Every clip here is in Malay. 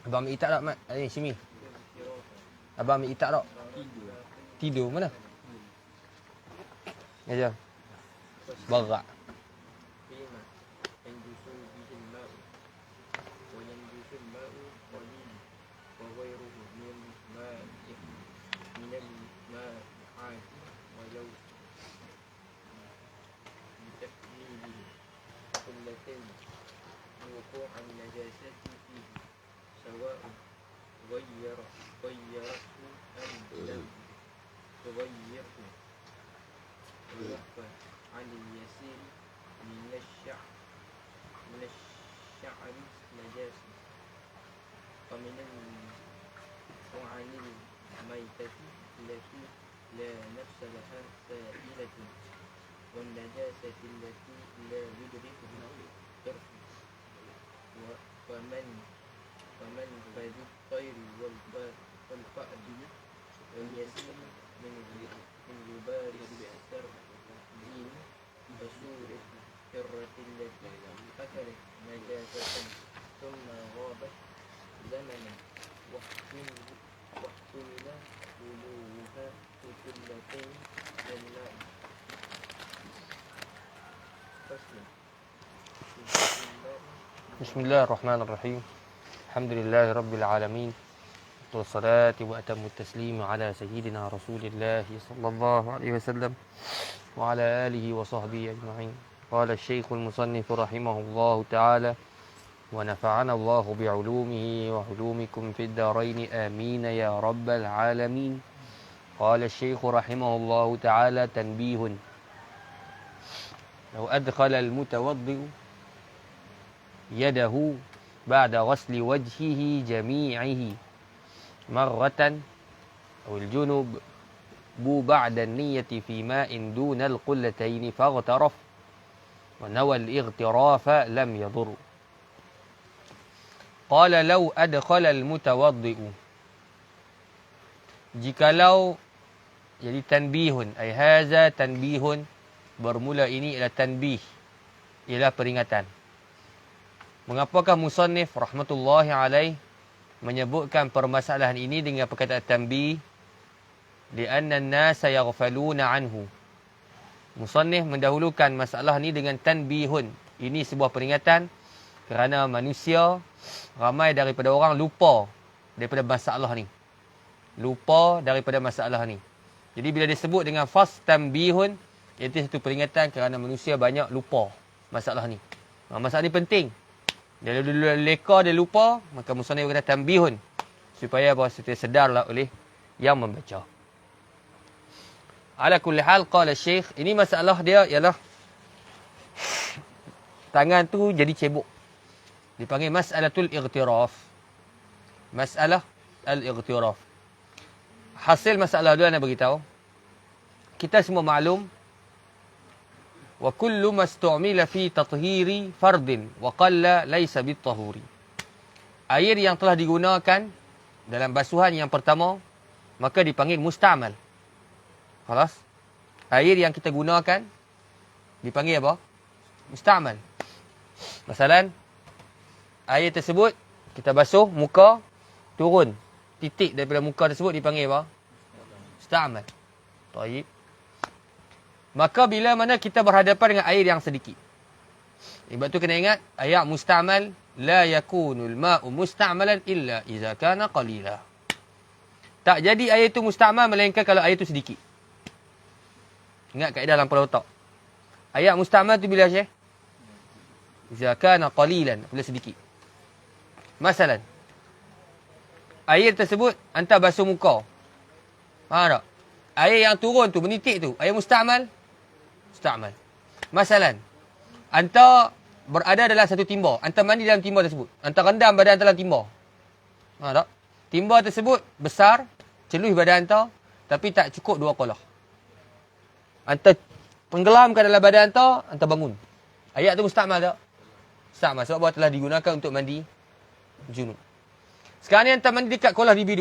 Abang ambil itak tak, Mat? Ni, sini. Abang ambil itak tak? Tidur. Mana? Ajar. Barak. Bismillahirrahmanirrahim. Alhamdulillahi rabbil alamin. Wassalatu wa atamu taslim ala sayyidina Rasulillah sallallahu alaihi wasallam wa ala alihi wa sahbihi ajma'in. Qala asy-syaikh al-musannif rahimahullahu ta'ala wa nafa'ana Allahu bi'ulumihi wa 'ulumikum fid dharain amin ya rabbal alamin. Qala asy-syaikh rahimahullahu ta'ala tanbihun. Law adkhala al-mutawaddi' يده بعد غسل وجهه جميعه مرة أو الجنب بعد النية في ماء دون القلتين فاغترف ونوى الاغتراف لم يضر. قال لو أدخل المتوضئ, jikalau, jadi tanbihun, ay haza tanbihun, bermula ini ialah tanbih, ialah peringatan. Mengapakah musannif rahmatullahi alaih menyebutkan permasalahan ini dengan perkataan tanbih? Lianna an-nasa yaghfaluna anhu. Musannif mendahulukan masalah ini dengan tanbihun. Ini sebuah peringatan kerana manusia, ramai daripada orang lupa daripada masalah ni. Lupa daripada masalah ni. Jadi bila disebut dengan fas tanbihun, itu satu peringatan kerana manusia banyak lupa masalah ni. Masalah ni penting. Dia leka, dia lupa, maka musannif kata tanbihun, supaya bahawa kita sedarlah oleh yang membaca. Ala kulli hal, qala syekh, ini masalah dia ialah tangan tu jadi cebok. Dipanggil mas'alatul ightiraf. Masalah al-ightiraf. Hasil masalah dulu nak beritahu. Kita semua maklum, wa kullu mastu'mila fi tathhiri fardin wa qalla laysa bitahuri. Air yang telah digunakan dalam basuhan yang pertama maka dipanggil musta'mal. Khalas? Air yang kita gunakan dipanggil apa? Musta'mal. Masalan, air tersebut kita basuh muka, turun titik daripada muka tersebut dipanggil apa? Musta'mal. Baik. Maka bila mana kita berhadapan dengan air yang sedikit. Sebab tu kena ingat, ayat musta'mal, la yakunul ma'u musta'malan illa iza kana qalila. Tak jadi air itu musta'mal melainkan kalau air itu sedikit. Ingat kaedah dalam kepala otak. Ayat musta'mal tu bila Syekh? Iza kana qalilan, bila sedikit. Masalan, air tersebut hantar basuh muka. Faham tak? Air yang turun tu, menitik tu, air musta'mal. Musta'mal. Masalan, anta berada dalam satu timba, anta mandi dalam timba tersebut, anta rendam badan dalam timba. Faham tak? Timba tersebut besar, celuh badan anta, tapi tak cukup 2 kolah. Anta tenggelamkan dalam badan anta, anta bangun. Ayat tu musta'mal tak? Musta'mal, sebab bahawa telah digunakan untuk mandi junub. Sekarang ni anta mandi dekat kolah DB2.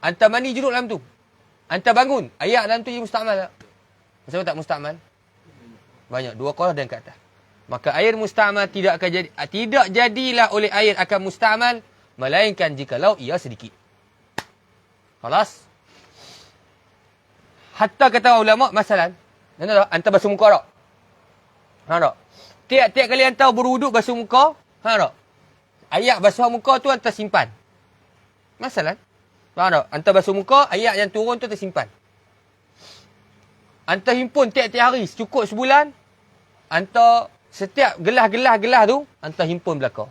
Anta mandi junub dalam tu. Anta bangun, ayat dalam tu je musta'mal tak? Sebab tak musta'mal? Banyak, 2 kolah dan ke atas. Maka air musta'mal tidak jadilah oleh air akan musta'mal melainkan jikalau ia sedikit. Khalas. Hatta kata ulama masalan, anta basuh muka tak? Tak? Tiap-tiap kali anta berwuduk basuh muka, tak? Air basuh muka tu anta simpan. Masalan, tak? Anta basuh muka, air yang turun tu tersimpan. Anta himpun tiap-tiap hari, cukup sebulan, anta setiap gelas tu, anta himpun belakang.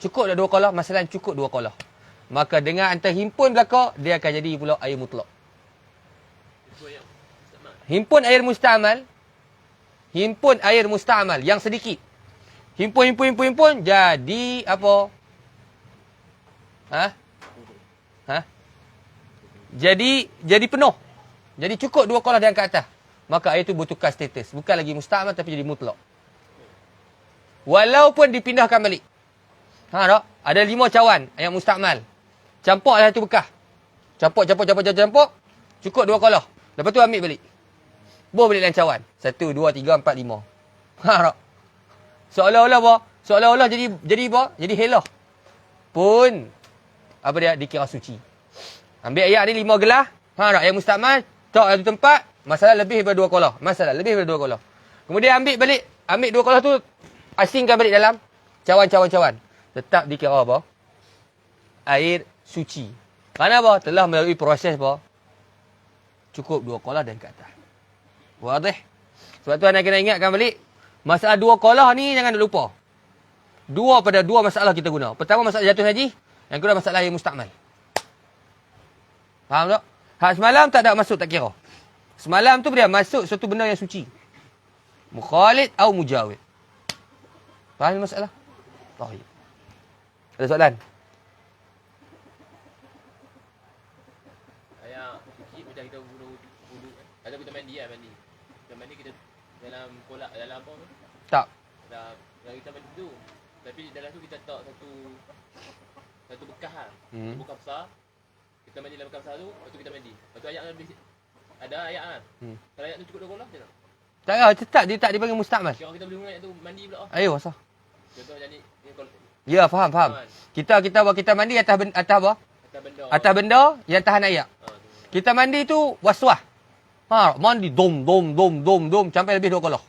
Cukup dah 2 kolah, masalah cukup 2 kolah. Maka dengan anta himpun belakang, dia akan jadi pula air mutlak. Himpun air musta'mal yang sedikit. Himpun, jadi apa? Jadi penuh. Jadi cukup 2 kolah dia angkat atas. Maka air itu bertukar status. Bukan lagi musta'mal tapi jadi mutlak. Walaupun dipindahkan balik. Tak? Ada 5 cawan yang musta'mal. Campur lah tu bekah. Campur. Cukup 2 kolah. Lepas tu ambil balik. Buah balik dalam cawan. 1, 2, 3, 4, 5. Tak? Seolah-olah apa? Seolah-olah jadi apa? Jadi helah. Pun apa dia? Dikira suci. Ambil air ni 5 gelas. Tak? Yang musta'mal. Tak satu tempat. Masalah lebih daripada 2 kolah. Kemudian ambil 2 kolah tu. Asingkan balik dalam cawan. Tetap dikira apa? Air suci. Kerana apa? Telah melalui proses apa? Cukup 2 kolah dan ke atas. Wadih? Sebab tu anda kena ingatkan balik. Masalah 2 kolah ni jangan lupa. 2 masalah kita guna. Pertama masalah jatuh haji. Yang kedua masalah air musta'mal. Faham tak? Hak semalam tak ada masuk tak kira. Semalam tu dia masuk suatu benda yang suci. Mukhalid atau mujawid. Faham masalah? Baik. Ada soalan? Ayah, suci macam kita wudu. Ada kita mandi. Kita mandi kita dalam kolak, dalam apa tu? Tak. Dalam kita mandi tu. Tapi dalam tu kita letak satu bekas lah. Bekas besar. Kita mandi dalam bekas besar tu, lepas tu kita mandi. Lepas tu ayat ada ayat kan? Kalau ayat tu cukup 2 kolah macam mana? Tak lah, tetap dia tak dipanggil musta'mal. Kalau kita boleh guna ayat tu mandi pula. Ayo, asal? Contoh macam ni Ya, faham. Kita mandi atas apa? Atas benda yang tahan air. Kita mandi tu waswah. Mandi dom sampai lebih 2 kolah.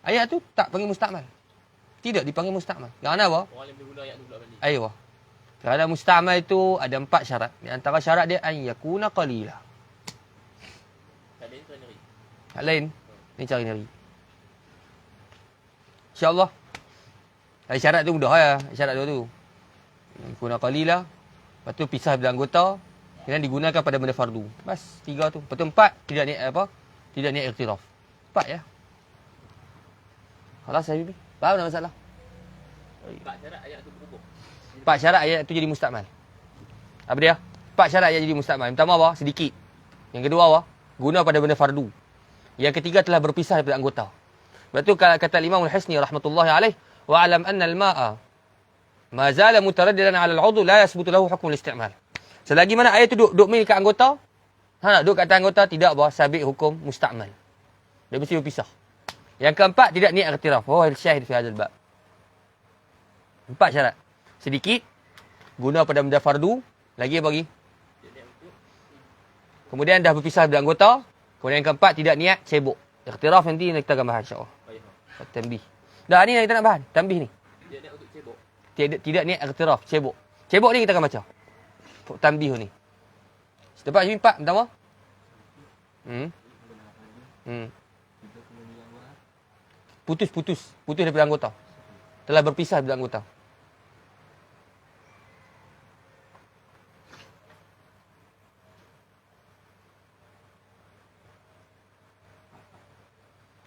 Ayat tu tak panggil musta'mal. Tidak dipanggil musta'mal. Kerana apa? Orang yang boleh guna ayat tu pula mandi. Ayuh. Kerana musta'mal itu ada 4 syarat. Di antara syarat dia an yakuna qalila. Hal lain ni cari nari. InsyaAllah. Syarat tu mudah ya. Syarat tu. Yakuna qalila. Lepas tu pisah bila anggota. Kemudian digunakan pada benda fardu. Bas, 3 tu. Lepas tu 4 tidak niat apa? Tidak niat iktiraf. 4 ya. Halas Habib. Faham tak masalah? 4 syarat ayat tu berhubung. 4 syarat ayat tu jadi musta'mal. Apa dia? 4 syarat ayat jadi musta'mal. Yang pertama apa? Sedikit. Yang kedua apa? Guna pada benda fardu. Yang ketiga telah berpisah daripada anggota. Lepas tu kata Imam Al-Hisni rahmatullahi alaih, wa alam anna al-ma'a ma zala mutaraddidan 'ala al-'udhu la yasbutu lahu hukm al-isti'mal. Selagi mana air tu duduk mil kat anggota, duduk kat atas anggota tidak apa sabit hukum musta'mal. Dia mesti berpisah. Yang keempat tidak niat iktiraf. Oh, syahid fi hadzal bab. 4 syarat. Sedikit, guna pada benda fardu, lagi apa lagi? Kemudian dah berpisah dari anggota. Kemudian yang keempat, tidak niat cebok. Ikhtiraf nanti kita akan bahas insyaAllah. Tanbih. Dah ni yang kita nak bahas. Tanbih ni. Tidak niat untuk cebok. Tidak niat ikhtiraf. Cebok. Cebok ni kita akan baca. Tanbih ni. Dapat Habib 4 pertama? Putus daripada anggota. Telah berpisah daripada anggota.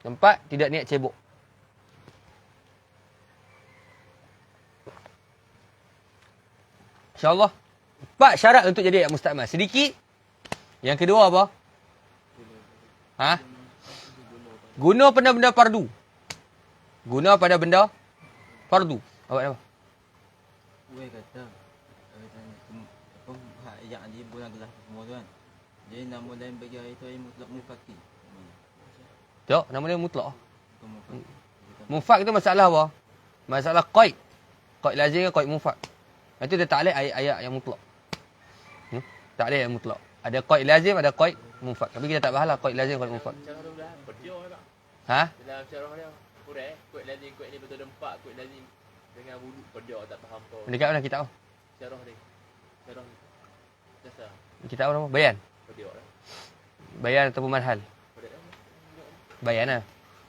Keempat, tidak niat cebok. InsyaAllah. 4 syarat untuk jadi musta'mal. Sedikit. Yang kedua apa? Guna pada benda fardu. Guna pada benda fardu. Awak apa? Gue kata yang dia bulan gelas semua tu kan. Jadi nama lain bagi air tu air mutlak mufaki. Tak, nama dia mutlak. Mufak itu masalah apa? Masalah qaid. Qaid lazim ke qaid mufak. Itu dia taklid ayat-ayat yang mutlak. Taklid yang mutlak. Ada qaid lazim, ada qaid mufak. Tapi kita tak bahalah qaid lazim, qaid mufak. Syarah tu dah berdia tak? Ha? Dalam syarah dia. Kurang kuat lazim kuat ni betul empat kuat lazim dengan wuduk berdia tak faham kau. Dekat mana kitab? Syarah ni. Syarah ni. Dasar. Kitab apa? Bayan. Berdia lah. Bayan ataupun manhal. Berdia lah. Bayan lah.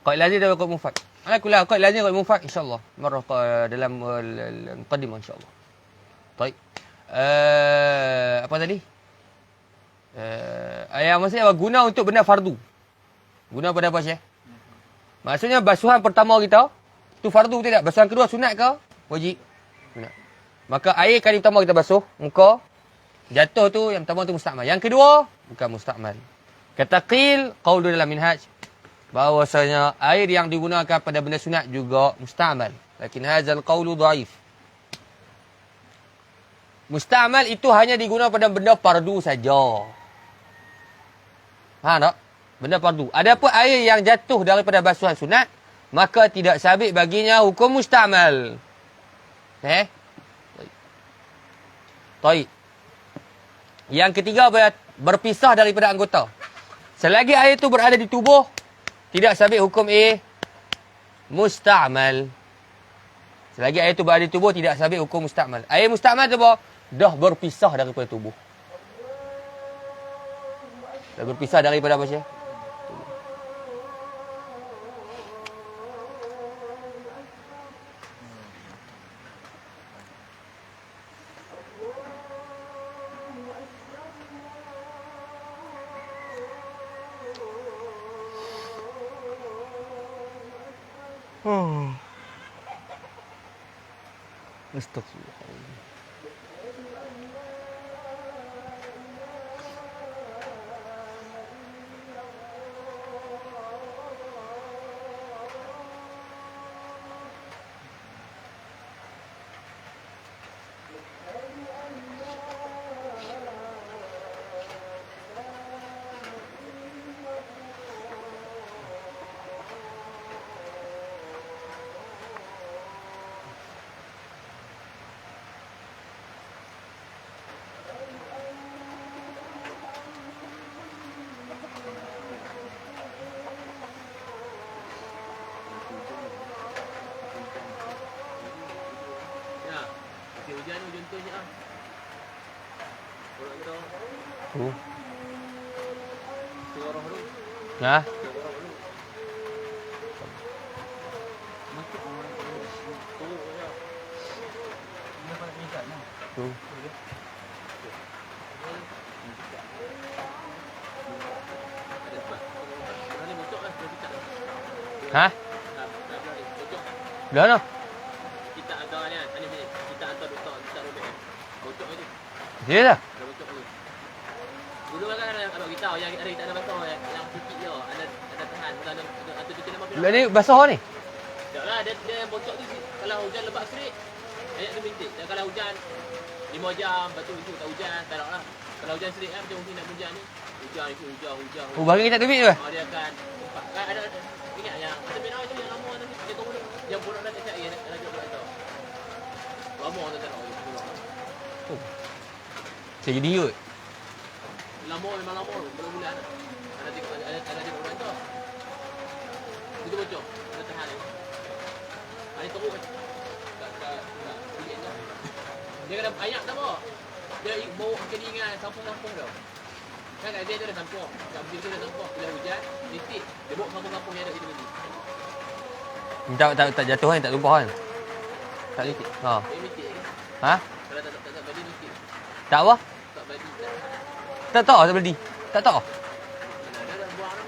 Qaid lazim dan qaid mufak. Alhamdulillah, qaid lazim qaid mufak insya-Allah. Marah dalam muqaddimah insya-Allah. Baik. Apa tadi? Yang maksudnya apa? Guna untuk benda fardu. Guna pada apa, Syekh? Maksudnya basuhan pertama kita tu fardu tidak? Basuhan kedua sunat ke? Wajib. Sunat. Maka air kali pertama kita basuh muka, jatuh tu yang pertama tu mustakmal. Yang kedua bukan mustakmal. Kata qil qaul dalam minhaj bahawasanya air yang digunakan pada benda sunat juga mustakmal. Lakin hadzal qaulu dhaif. Mustakmal itu hanya digunakan pada benda fardu saja. Ha tak? Benda fardu. Adapun air yang jatuh daripada basuhan sunat, maka tidak sabit baginya hukum mustakmal. Baik. Yang ketiga berpisah daripada anggota. Selagi air itu berada di tubuh, tidak sabit hukum mustakmal. Selagi air itu berada di tubuh, tidak sabit hukum mustakmal. Air mustakmal tu apa? Dah berpisah daripada tubuh. Dah berpisah daripada apa, Syekh? Astagfirullah. Ya. Musim hujan ni contohnya ah. Kalau kita suara tu. Ha? Suara tu. Masuk orang turun ya. Ini pada minta nah. Tu. Ada sebab. Hari bocor lah kita tak. Ha? Bocor. Dah noh. Kita hantar ni kan. Sini. Kita hantar kita robek kan. Bocor itu. Dia dah. Dah bocor tu. Dulu kan ada abang kita yang kita ada basah yang sikit je. Ada tahan. Atau kita nama Lah ni basah ni. tak lah, dia bocor tu kalau hujan lebat serik. Ayat tu bintik. Dan kalau hujan 5 jam, lepas tu tak hujan, tak nak lah. Kalau hujan serik kan, macam mungkin nak hujan ni. Hujan. Oh, bagi kita duit tu. Dia akan tempat. Ada ingat yang ada bina itu yang lama tu dia kau yang pun nak cakap dia nak jodoh itu. Lama tu tak nak. Oh. Saya jadi yut. Lama memang lama bulan-bulan. Ada bulan tu. Itu bocor. Ada tahan ni. Ada teruk tak kulit tu. Dia kena ayak tak apa. Dia bau kena dengan sampung-sampung tu. Kan dia ada sampung. Kat musim tu ada sampung. Bila hujan, titik. Dia bawa sampung-sampung yang ada di sini. Tak jatuh kan, tak tumpah kan. Tak titik. Ha. Dia mitik lagi. Ha? Kalau tak badi mitik. Tak apa? Tak badi tak. Tak tahu tak beli. Tak tahu. Dia dah buang dah.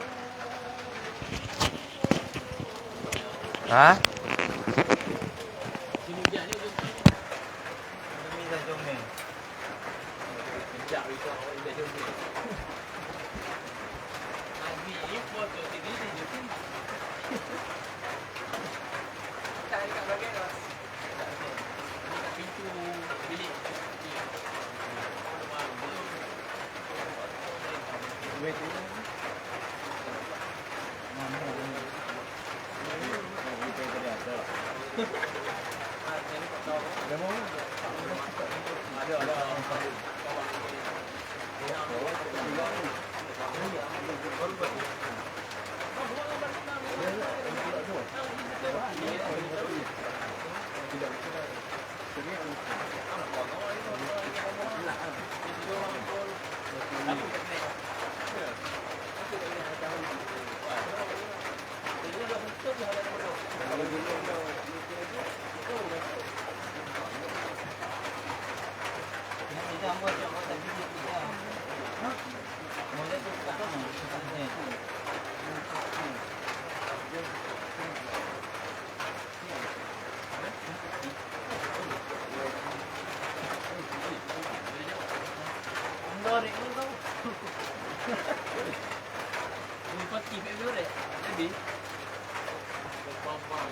Ha? Sini hujan ni hujan. Kami dah comel. Kejap risau orang hujan ni. Abi, you foto ini dia pun. Tak dekat bahagian tu. Dekat pintu bilik. Duit tu. Mana?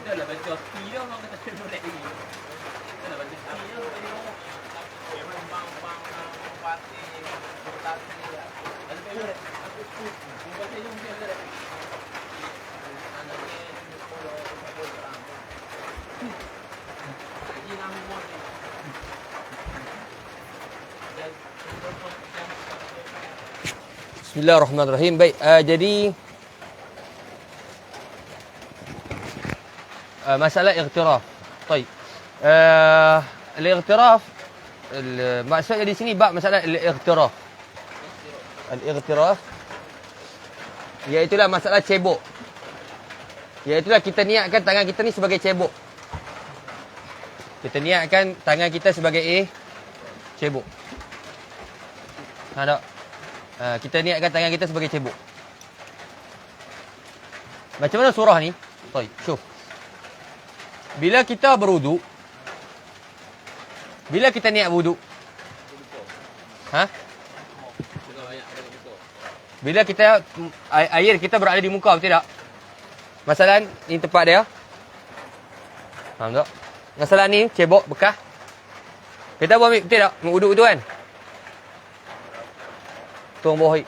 Dah lah baca pi dah orang kata molek lagi. Dah lah baca pi dah. Memang bang parti bertati dia. Ada payah. Aku baca yang mungkin ada. Anaknya kalau support orang. Jadi nama mod ni. Bismillahirrahmanirrahim. Baik, jadi masalah ightiraf. Baik. Al-ightiraf maksudnya di sini bab masalah al-ightiraf. Al-ightiraf iaitulah masalah cebok. Iaitulah kita niatkan tangan kita ni sebagai cebok. Kita niatkan tangan kita sebagai cebok. Tak? Kita niatkan tangan kita sebagai cebok. Macam mana surah ni? Baik, syuf. Bila kita berwuduk, bila kita niat wuduk, bila kita air kita berada di muka, betul tak? Masalah ni tempat dia. Faham tak? Masalah ni cebok bekas. Kita buat ambil, betul tak? Wuduk tu kan? Tuang bawah.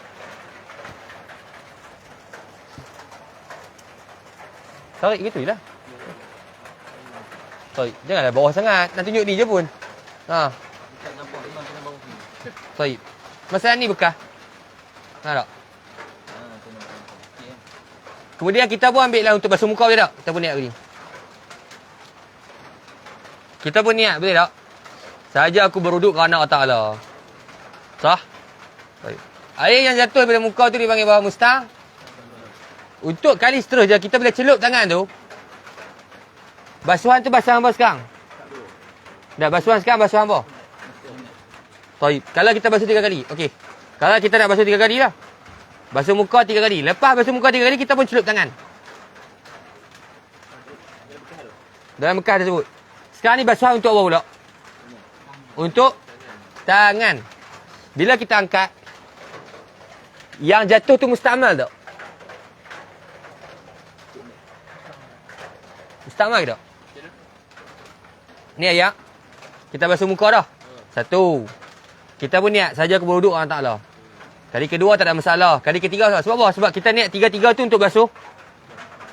Tarik gitu je lah. Baik, janganlah bawah sangat. Nak tunjuk ni je pun. Ha. Tak nampak memang kena bawah ni. Baik. Masalah ni bekas. Ha tak? Kena bawah. Okey. Kemudian kita pun ambil lah untuk basuh muka, betul tak? Kita pun niat begini. Kita pun niat, betul tak? Sahaja aku berwuduk kerana Allah Ta'ala. Sah? Baik. Air yang jatuh daripada muka tu dipanggil bawah mustah. Untuk kali seterusnya, kita bila celup tangan tu, basuhan tu basuhan apa sekarang? Dah basuhan sekarang basuhan apa? Baik. Kalau kita basuh 3 kali. Okey. Kalau kita nak basuh 3 kali lah. Basuh muka 3 kali. Lepas basuh muka 3 kali, kita pun celup tangan. Dalam bekas tersebut. Sekarang ni basuhan untuk apa pula? Untuk tangan. Bila kita angkat, yang jatuh tu mustamal tak? Mustamal ke tak? Ni ayat. Kita basuh muka dah. Satu. Kita pun niat saja aku berwuduk Allah Ta'ala. Kali kedua tak ada masalah. Kali ketiga sebab apa? Sebab kita niat tiga-tiga tu untuk basuh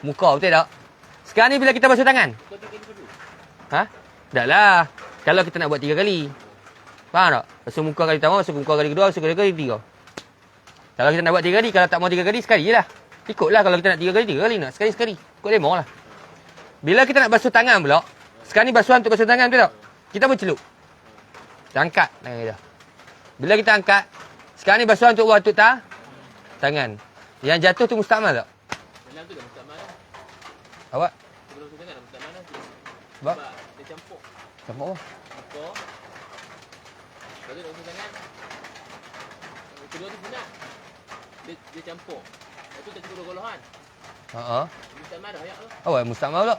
muka, betul tak? Sekarang ni bila kita basuh tangan. Ha? Tak lah. Kalau kita nak buat 3 kali. Faham tak? Basuh muka kali pertama, basuh muka kali kedua, basuh kali ketiga. Kalau kita nak buat 3 kali, kalau tak mau 3 kali, sekali je lah. Ikutlah kalau kita nak 3 kali, 3 kali nak. Sekali-sekali. Ikut lemah lah. Bila kita nak basuh tangan pula, sekarang ni basuhan untuk basuh tangan, betul tak? Kita pun celup. Kita angkat tangan kita. Bila kita angkat, sekarang ni basuhan untuk buat untuk tangan. Yang jatuh tu mustamal tak? Dalam tu dah mustamal dah. Awak? Sebelum tu jangan mustamal dah. Sebab? Dia campur. Campur apa? Muka. Lepas tu dah basuh tangan. Kedua tu sunat. Dia campur. Lepas tu tak cukup golongan. Haa. Mustamal dah ayat tu. Awak mustamal pula.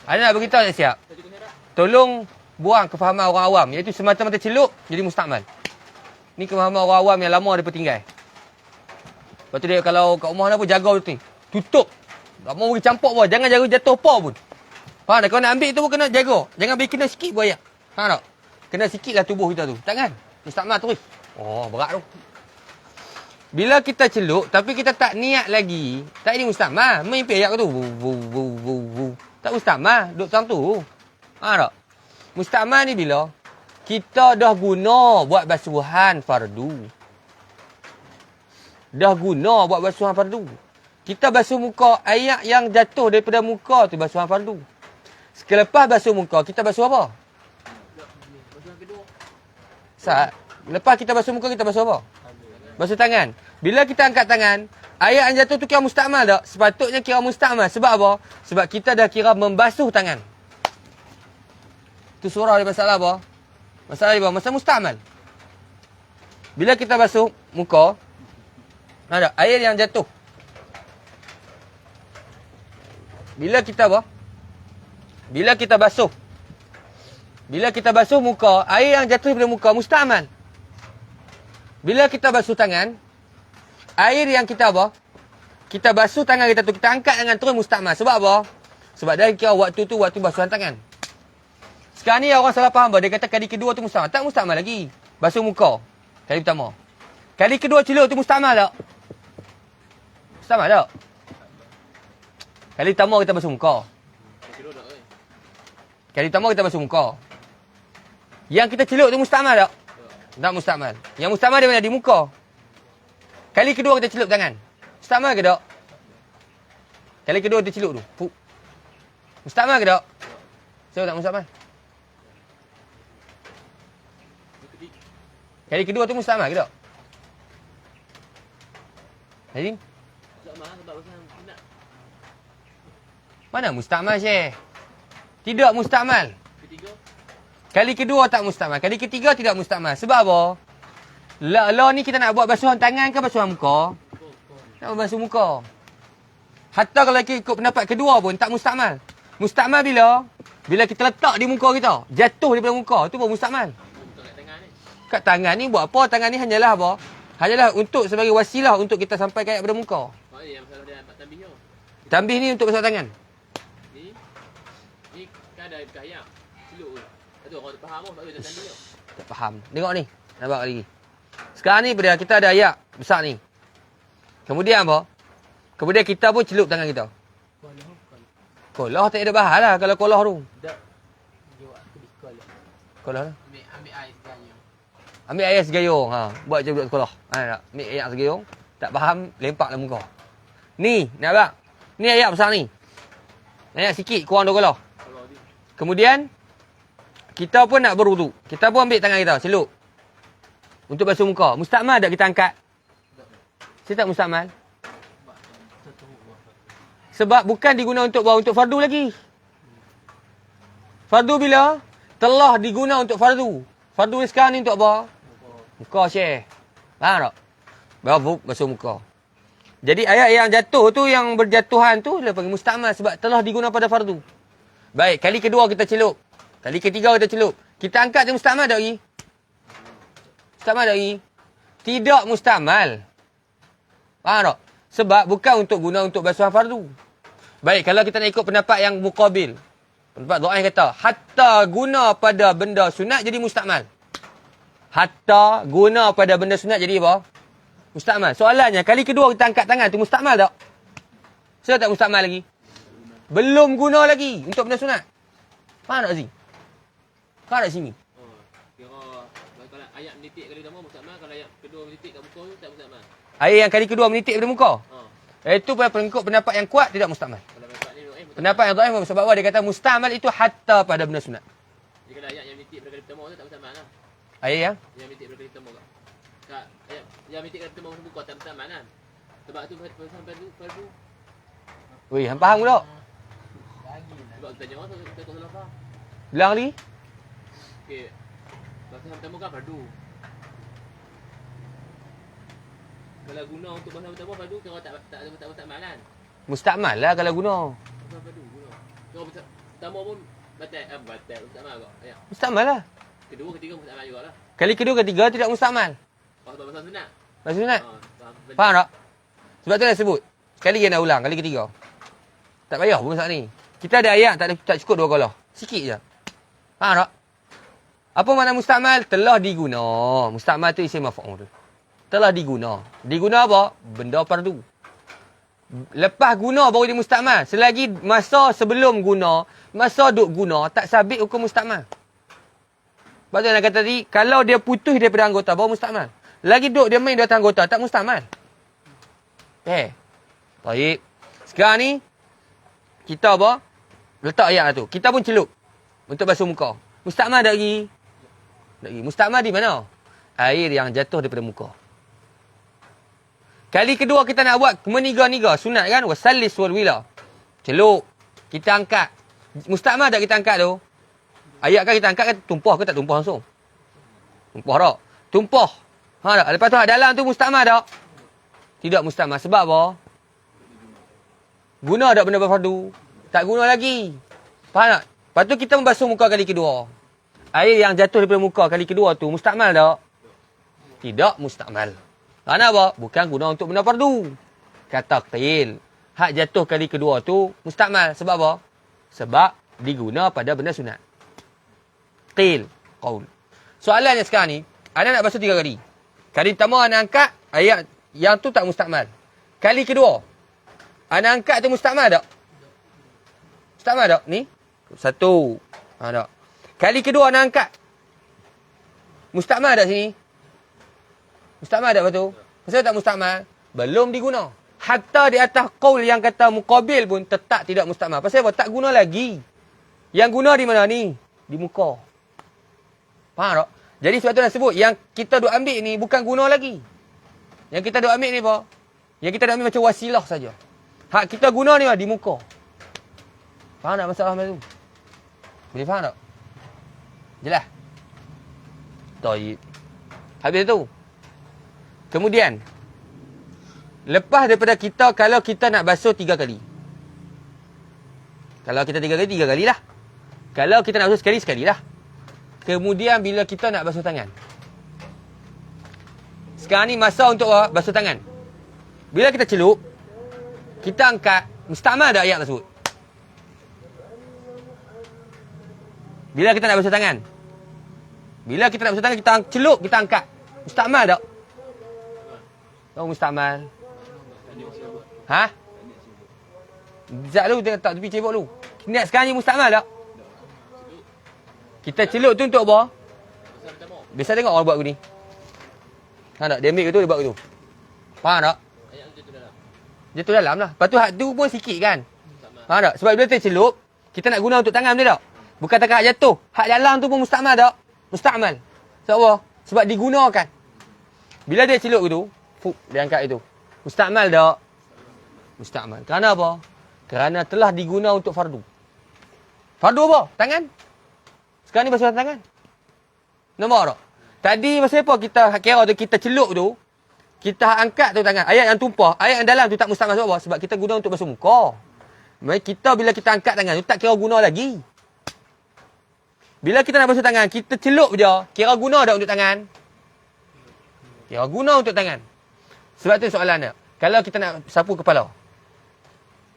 Ada nak beritahu tak siap? Tak cukup syarat. Tolong buang kefahaman orang awam. Iaitu semata-mata celup, jadi mustamal. Ni kefahaman orang awam yang lama dia tertinggal. Lepas tu dia kalau kat rumah apa jaga betul ni. Tutup. Tak mau pergi campur pun. Jangan jaga jatuh apa pun. Faham tak? Kalau nak ambil tu pun kena jaga. Jangan bagi kena sikit pun ayat. Faham tak? Kena sikit lah tubuh kita tu. Takkan? Mustamal terus. Oh, berat tu. Bila kita celup, tapi kita tak niat lagi. Tak ini mustamal. Mimpi ayat tu. Tak mustakmal. Duk tang tu. Tak? Mustakmal ni bila? Kita dah guna buat basuhan fardu. Dah guna buat basuhan fardu. Kita basuh muka, air yang jatuh daripada muka tu basuhan fardu. Selepas basuh muka, kita basuh apa? Basuhan kedua. Lepas kita basuh muka, kita basuh apa? Basuh tangan. Bila kita angkat tangan, air yang jatuh tu kira mustakmal tak? Sepatutnya kira mustakmal. Sebab apa? Sebab kita dah kira membasuh tangan. Tu surah ada masalah apa? Masalah apa? Masalah mustakmal. Bila kita basuh muka, ada air yang jatuh. Bila kita apa? Bila kita basuh. Bila kita basuh muka, air yang jatuh daripada muka mustakmal. Bila kita basuh tangan, air yang kita apa? Kita basuh tangan kita tu, kita angkat tangan terus mustakmal. Sebab apa? Sebab dia kira waktu tu waktu basuhan tangan. Sekarang ni orang salah faham apa? Dia kata kali kedua tu mustakmal. Tak mustakmal lagi. Basuh muka. Kali pertama. Kali kedua celup tu mustakmal tak? Mustakmal tak? Kali pertama kita basuh muka. Kedua tak kan? Kali pertama kita basuh muka. Yang kita celup tu mustakmal tak? Tak mustakmal. Yang mustakmal dia mana? Di muka. Kali kedua kita celup tangan. Mustakmal ke tak? Kali kedua dia celup tu. Puh. Mustakmal ke tak? Saya tak mustakmal. Kali kedua tu mustakmal ke tak? Jadi? Mustakmal sebab basuhan sunat. Mana mustakmal, Syekh? Tidak mustakmal. Ketiga. Kali kedua tak mustakmal. Kali ketiga tidak mustakmal. Sebab apa? La ni kita nak buat basuhan tangan ke basuhan muka? Nak basuh muka. Hatta kalau kita ikut pendapat kedua pun tak mustakmal. Mustakmal bila? Bila kita letak di muka kita. Jatuh daripada muka. Itu baru mustakmal. Untuk kat tangan ni. Kat tangan ni buat apa? Tangan ni hanyalah apa? Hanyalah untuk sebagai wasilah untuk kita sampaikan ayat pada muka. Maknanya yang masalah dia dapat tambih tu. Tambih ni untuk basuh tangan. Ni kan ada bekas ayak. Celup tu. Lepas tu orang tak faham pun sebab tu tak tambih tu. Tak faham. Tengok ni. Nampak lagi. Sekarang ni kita ada ayat besar ni. Kemudian apa? Kemudian kita pun celup tangan kita. Kolah tak ada bahal lah kalau kolah tu. Tak. Jawab aku di sekolah. Kolah tu. Ambil air sekali. Ambil ayat segayung. Ha. Buat je budak sekolah. Ha, tak? Ambil ayat segayung. Tak faham, lempak dalam muka. Ni, nampak? Ni ayat besar ni. Ayat sikit, kurang 2 kolah. Kalau dia. Kemudian, kita pun nak berwuduk. Kita pun ambil tangan kita, celup. Untuk basuh muka. Mustakmal tak kita angkat? Saya tak mustakmal. Sebab bukan diguna untuk bawa untuk fardu lagi. Fardu bila? Telah diguna untuk fardu. Fardu ni sekarang ni untuk apa? Muka, Syekh. Faham tak? Baru basuh muka. Jadi ayat yang jatuh tu, yang berjatuhan tu, dia panggil mustakmal sebab telah diguna pada fardu. Baik, kali kedua kita celup. Kali ketiga kita celup. Kita angkat je mustakmal tak lagi? Mustakmal tak lagi? Tidak mustakmal. Faham tak? Sebab bukan untuk guna untuk basuhan fardu. Baik, kalau kita nak ikut pendapat yang muqabil. Pendapat Dhaif kata, hatta guna pada benda sunat jadi mustakmal. Hatta guna pada benda sunat jadi apa? Mustakmal. Soalannya, kali kedua kita angkat tangan tu mustakmal tak? Saya tak mustakmal lagi? Belum guna lagi untuk benda sunat. Faham tak, Aziz? Faham tak sini? Kira kalau ayat menitik kali pertama mustakmal, kalau ayat kedua menitik kat muka tu tak mustakmal. Ayat yang kali kedua menitik pada muka. Ha. Itu pengikut pendapat yang kuat tidak mustakmal. Kalau pendapat ni mustakmal. Pendapat yang dhaif sebab apa? Dia kata mustakmal itu hatta pada benda sunat. Jadi kalau ayat yang menitik pada kali pertama tu tak mustakmal lah. Ayat yang? Yang menitik pada kali pertama kat. Tak, ayat yang menitik kali pertama muka tak mustakmal kan. Sebab tu sampai tu fardu. Weh, hang faham tak? Sebab tu tanya orang tu tak salah faham. Bilang lagi. Okey. Basuhan pertama kan fardu. Kalau guna untuk basuhan pertama fardu kira tak mustakmal kan. Mustakmal lah kalau guna. Basuhan fardu guna. Kira pertama pun batal mustakmal kau. Ayat. Mustakmal lah. Kedua ketiga mustakmal jugalah. Kali kedua ketiga tidak mustakmal. Sebab basuhan sunat. Basuh sunat. Faham. Faham tak? Sebab tu dah sebut. Sekali dia nak ulang. Kali ketiga. Tak payah pun saat ni. Kita ada ayat tak cukup 2 kolah. Sikit je. Faham tak? Apa makna mustakmal? Telah diguna. Mustakmal tu isim maf'ul tu. Telah diguna. Diguna apa? Benda fardu. Lepas guna baru dia mustakmal. Selagi masa sebelum guna, masa duk guna, tak sabit hukum mustakmal. Sebab tu nak kata tadi, kalau dia putus daripada anggota, baru mustakmal. Lagi duk dia main di atas anggota, tak mustakmal. Baik. Sekarang ni, kita apa? Letak ayat tu. Kita pun celup untuk basuh muka. Mustakmal tak lagi? Tak lagi. Mustakmal di mana? Air yang jatuh daripada muka. Kali kedua kita nak buat meniga-niga. Sunat kan? Wasallis wal wila. Celup. Kita angkat. Mustakmal tak kita angkat tu? Ayat kan kita angkat kan tumpah ke tak tumpah langsung? Tumpah tak? Tumpah. Tak? Lepas tu dalam tu mustakmal tak? Tidak mustakmal. Sebab apa? Guna tak benda berfardu? Tak guna lagi. Faham tak? Lepas tu kita membasuh muka kali kedua. Air yang jatuh daripada muka kali kedua tu mustakmal tak? Tidak mustakmal. Kerana apa? Bukan guna untuk benda fardu. Kata qil. Hak jatuh kali kedua tu mustakmal. Sebab apa? Sebab diguna pada benda sunat. Qil. Qaul. Soalannya sekarang ni, anda nak basuh 3 kali. Kali pertama anda angkat, ayat yang tu tak mustakmal. Kali kedua, anda angkat tu mustakmal tak? Mustakmal tak? Ni? 1. Tak. Kali kedua anda angkat. Mustakmal tak sini? Mustakmal tak betul? Kenapa tak mustakmal? Belum diguna. Hatta di atas qaul yang kata muqabil pun tetap tidak mustakmal. Pasal apa? Tak guna lagi. Yang guna di mana ni? Di muka. Faham tak? Jadi sebab tu nak sebut, yang kita duk ambil ni bukan guna lagi. Yang kita duk ambil ni apa? Yang kita duk ambil macam wasilah saja. Hak kita guna ni di muka. Faham tak masalah macam tu? Boleh faham tak? Jelas? Taib. Habis tu. Kemudian, lepas daripada kita, kalau kita nak basuh 3 kali. Kalau kita 3 kali, 3 kalilah. Kalau kita nak basuh sekali, sekalilah. Kemudian, bila kita nak basuh tangan. Sekarang ni masa untuk basuh tangan. Bila kita celup, kita angkat, mustakmal ada ayat tersebut. Bila kita nak basuh tangan. Bila kita nak basuh tangan, kita celup, kita angkat. Mustakmal tak? Oh, mustakmal. Ha? Sekejap dulu, tak tepi cebok dulu. Niat sekarang ni mustakmal tak? Kita celup tu untuk apa? Biasa tengok orang buat begini. Faham tak? Dia ambil tu, dia buat tu. Faham tak? Jatuh dalam lah. Lepas tu hak tu pun sikit kan? Faham tak? Sebab bila kita celup, kita nak guna untuk tangan dia tak? Bukan takat hak jatuh. Hak dalam tu pun mustakmal tak? Mustakmal. Sebab apa? Sebab digunakan. Bila dia celup tu, dia angkat itu. Mustakmal tak? Mustakmal. Kerana apa? Kerana telah diguna untuk fardu. Fardu apa? Tangan. Sekarang ni basuh tangan. Nampak tak? Tadi masa apa kita kira tu, kita celup tu, kita angkat tu tangan. Ayat yang tumpah, ayat yang dalam tu tak mustakmal. Sebab apa? Sebab kita guna untuk basuh muka. Kita bila kita angkat tangan tu, tak kira guna lagi. Bila kita nak basuh tangan, kita celup je. Kira guna tak untuk tangan? Kira guna untuk tangan. Sebab tu soalan dia. Kalau kita nak sapu kepala,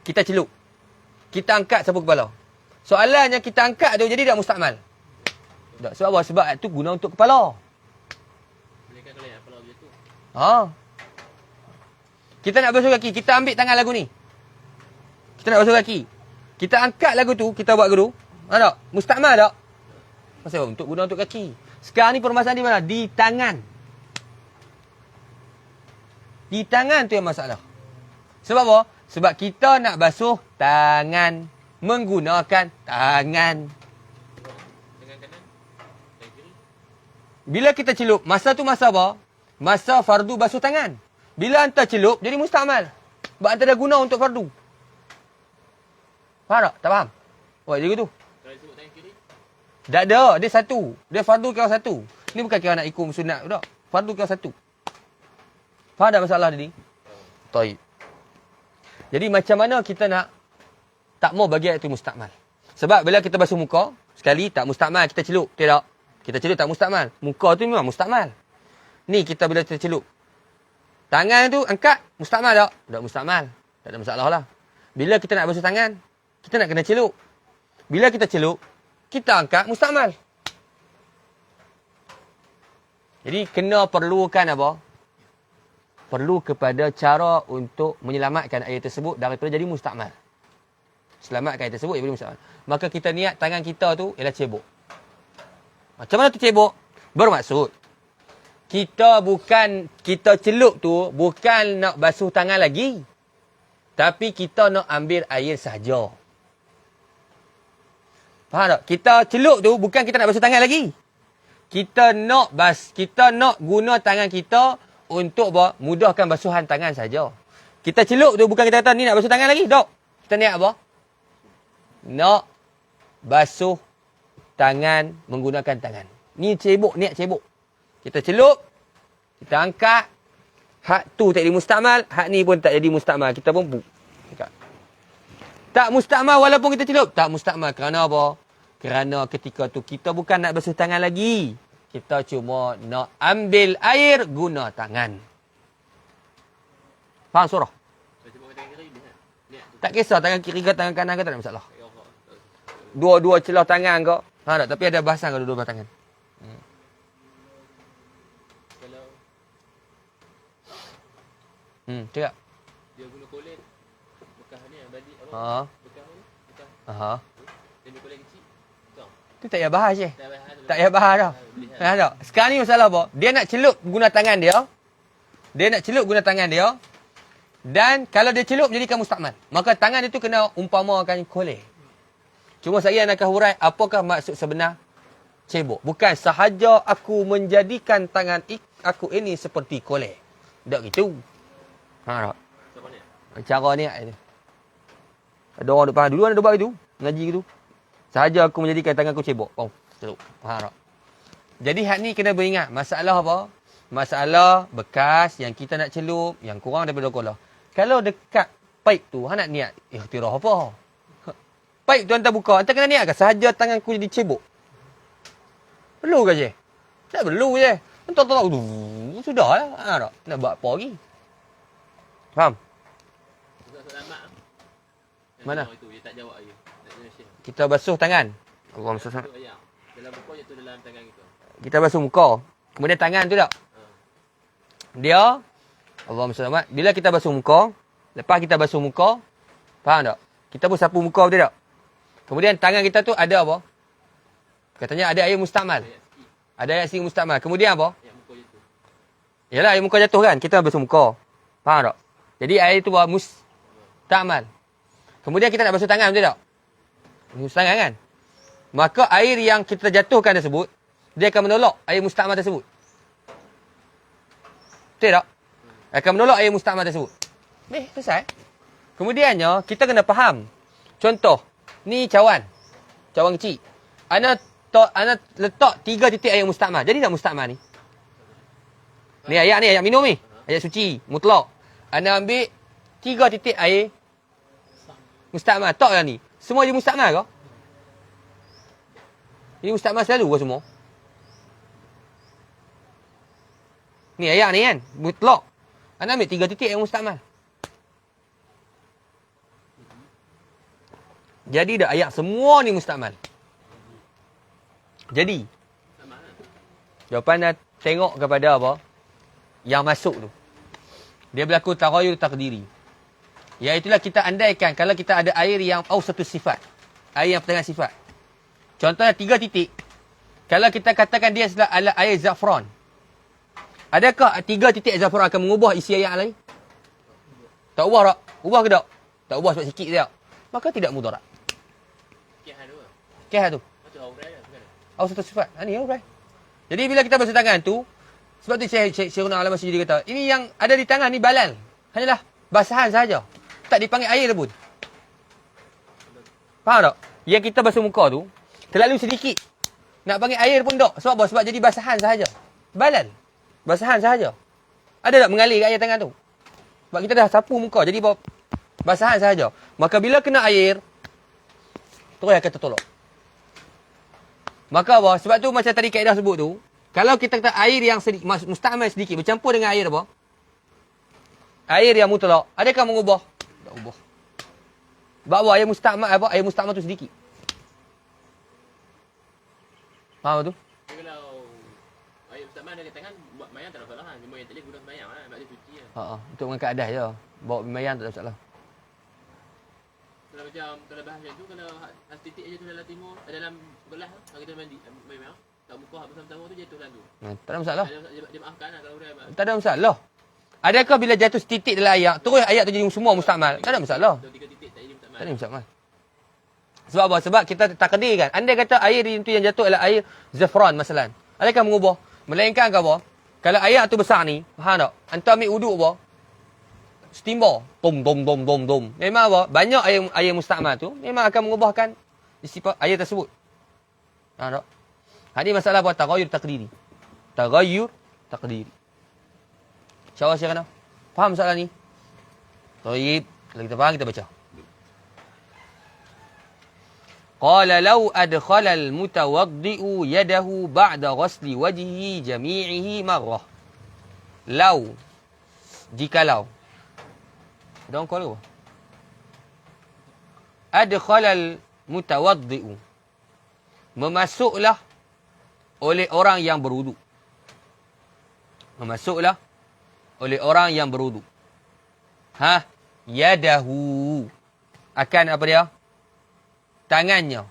kita celup. Kita angkat sapu kepala. Soalannya kita angkat tu jadi tak mustakmal. Tak. Sebab apa? Sebab tu guna untuk kepala. Boleh kan kalau yang kepala dia tu. Kita nak basuh kaki, kita ambil tangan lagu ni. Kita nak basuh kaki. Kita angkat lagu tu, kita buat dulu. Tak? Mustakmal tak? Pasal apa? Untuk guna untuk kaki. Sekarang ni permasalahan di mana? Di tangan. Di tangan tu yang masalah. Sebab apa? Sebab kita nak basuh tangan. Menggunakan tangan. Tangan kanan, tangan kiri. Bila kita celup, masa tu masa apa? Masa fardu basuh tangan. Bila hantar celup, jadi mustakmal. Sebab hantar dah guna untuk fardu. Faham tak? Tak faham? Buat je tu. Kalau disebut tangan kiri, Tak ada. Dia satu. Dia fardu kira satu. Ni bukan kira nak ikut sunat tak. Fardu kira satu. Faham tak masalah tadi? Taib. Jadi macam mana kita nak tak mau bagi itu mustakmal? Sebab bila kita basuh muka, sekali tak mustakmal, kita celup. Tidak. Kita celup tak mustakmal. Muka tu memang mustakmal. Ni kita bila kita celup. Tangan tu angkat, mustakmal tak? Tak mustakmal. Tak ada masalah lah. Bila kita nak basuh tangan, kita nak kena celup. Bila kita celup, kita angkat, mustakmal. Jadi kena perlukan apa? perlu kepada cara untuk menyelamatkan air tersebut daripada jadi mustakmal. Selamatkan air tersebut daripada mustakmal. Maka kita niat tangan kita tu ialah cebok. Macam mana tu cebok? Bermaksud kita celup tu bukan nak basuh tangan lagi. Tapi kita nak ambil air sahaja. Faham tak? Kita celup tu bukan kita nak basuh tangan lagi. Kita nak guna tangan kita untuk mudahkan basuhan tangan saja. Kita celup tu bukan kita kata ni nak basuh tangan lagi. Tak. Kita niat apa? Nak basuh tangan menggunakan tangan. Ni cebok, niat cebok. Kita celup, kita angkat. Hak tu tak jadi mustakmal, hak ni pun tak jadi mustakmal. Kita pun angkat. Tak mustakmal walaupun kita celup. Tak mustakmal kerana apa? Kerana ketika tu kita bukan nak basuh tangan lagi. Kita cuma nak ambil air guna tangan. Faham surah? Tak kisah tangan kiri ke tangan kanan ke tak ada masalah. Dua-dua celah tangan ke. Faham tak? Tapi ada bahasan ke dua-dua tangan. Cakap. Dia guna kolen. Bekas ni balik apa? Ha. Bekas ni. Bekas. Aha. Dia guna kolen kecil. Tak. Tu tak payah bahas je. Tak payah. Tak payah bahas dah. Faham tak? Sekarang ni masalah apa? Dia nak celup guna tangan dia. Dia nak celup guna tangan dia. Dan kalau dia celup jadikan mustakmal. Maka tangan itu kena umpamakan koleh. Cuma saya nak hurai apakah maksud sebenar cebok. Bukan sahaja aku menjadikan tangan aku ini seperti koleh. Tak gitu. Ha tak? Siapa ni? Cara ni ada. Ada orang duk faham. Dulu ada buat itu. Ngaji gitu. Sahaja aku menjadikan tangan aku cebok. Oh, celup. Faham tak? Jadi hak ni kena beringat. Masalah apa? Masalah bekas yang kita nak celup. Yang kurang daripada kolah. Kalau dekat pipe tu, hang nak niat ikhtirah apa? Pipe tu hantar buka. Hantar kena niat ke? Sahaja tangan aku jadi cebok. Perlu ke je? Tak perlu je. Hantar tak tahu. Sudahlah. Ha tak? Nak buat apa lagi? Faham? Mana? Itu dia tak jawab lagi. Tak jawab Syekh. Kita basuh tangan. Allah basuh tangan. Itu ayat. Dalam buku je tu dalam tangan kita. Kita basuh muka. Kemudian tangan tu tak? Dia Allahumma salli alaihi. Bila kita basuh muka, lepas kita basuh muka, faham tak? Kita pun sapu muka betul tak? Kemudian tangan kita tu ada apa? Katanya ada air mustakmal. Ada air sikit mustakmal. Kemudian apa? Ayat muka je tu. Yalah air muka jatuh kan? Kita basuh muka. Faham tak? Jadi air tu mustakmal. Kemudian kita nak basuh tangan betul tak? Basuh tangan kan? Maka air yang kita jatuhkan tersebut, dia akan menolak air mustakmal tersebut. Betul tak? Akan menolak air mustakmal tersebut. Selesai. Kemudiannya, kita kena faham. Contoh, ni cawan. Cawan kecil. Ana letak 3 titik air mustakmal. Jadi tak mustakmal ni? Ni, ayat minum ni. Ayat suci, mutlak. Ana ambil 3 titik air mustakmal. Tak lah ni. Semua dia mustakmal ke? Ini mustakmal selalu ke semua? Ni ayat ni kan? Mutlak. Anda ambil 3 titik yang mustakmal. Jadi dah ayat semua ni mustakmal. Jadi. Jawapan dah tengok kepada apa? Yang masuk tu. Dia berlaku taghayur takdiri. Iaitulah kita andaikan kalau kita ada air yang satu sifat. Air yang pertengahan sifat. Contohnya 3 titik. Kalau kita katakan dia adalah air zafran. Adakah 3 titik zafran akan mengubah isi air lain? Tak ubah tak? Ubah ke tak? Tak ubah sebab sikit je. Maka tidak mudarat. Kihan tu. Kihan tu. Macam aurai lah. Bukan? Satu sifat. Ini aurai. Jadi bila kita basuh tangan tu, sebab tu Syekh Runa Alam Masjid kata, ini yang ada di tangan ni balal. Hanyalah basahan sahaja. Tak dipanggil air pun. Faham tak? Yang kita basuh muka tu, terlalu sedikit. Nak panggil air pun tak. Sebab apa? Sebab jadi basahan sahaja. Balal. Basahan sahaja. Ada tak mengalir kat air tangan tu? Sebab kita dah sapu muka. Jadi basahan sahaja. Maka bila kena air, terus akan tertolak. Maka apa? Sebab tu macam tadi kaedah sebut tu, kalau kita kata air yang mustakmal sedikit bercampur dengan air apa? Air yang mutlak, adakah mengubah? Tak ubah. Sebab apa? Air mustakmal tu sedikit. Faham tu? Kalau air musta'mal dia katakan buat mayang tak ada masalah. Cuma yang tak boleh guna mayang lah. Maknanya cuci lah. Untuk mengangkat adas je. Bawa mayang tak ada masalah. Kalau macam kalau bahas macam tu, kalau khas titik je tu dalam timur, dalam belah tu, kalau kita mandi, mayang, tak muka bersama-sama tu jatuh dalam tu. Tak ada masalah. Dia maafkan lah kalau dia Tak ada masalah. Adakah bila jatuh setitik dalam air, terus ayat tu jadi semua musta'mal? Tak ada masalah. 3 titik tak jadi musta'mal. Tak ada musta'mal. Sebab apa? Sebab kita takdirkan. Andai kata air itu yang jatuh adalah air zafran masalan. Adakah mengubah? Melainkan ke apa? Kalau air tu besar ni, faham tak? Antar ambil wuduk apa? Steamboat. Tom. Memang apa? Banyak air musta'mal tu memang akan mengubahkan sifat air tersebut. Faham tak? Ini masalah apa? Taghayyur taqdiri. Taghayyur taqdiri. InsyaAllah Syekhana. Faham masalah ni? Baik. Kalau kita faham, kita baca. Qala law adkhala al-mutawaddi'u yadahu ba'da ghasli wajhihi jami'ihi marrah. Law. Jikalau. Dalam kalau. Adkhala al-mutawaddi'u. Memasuklah oleh orang yang berwuduk. Memasuklah oleh orang yang berwuduk. Yadahu. Akan apa dia? Tangannya.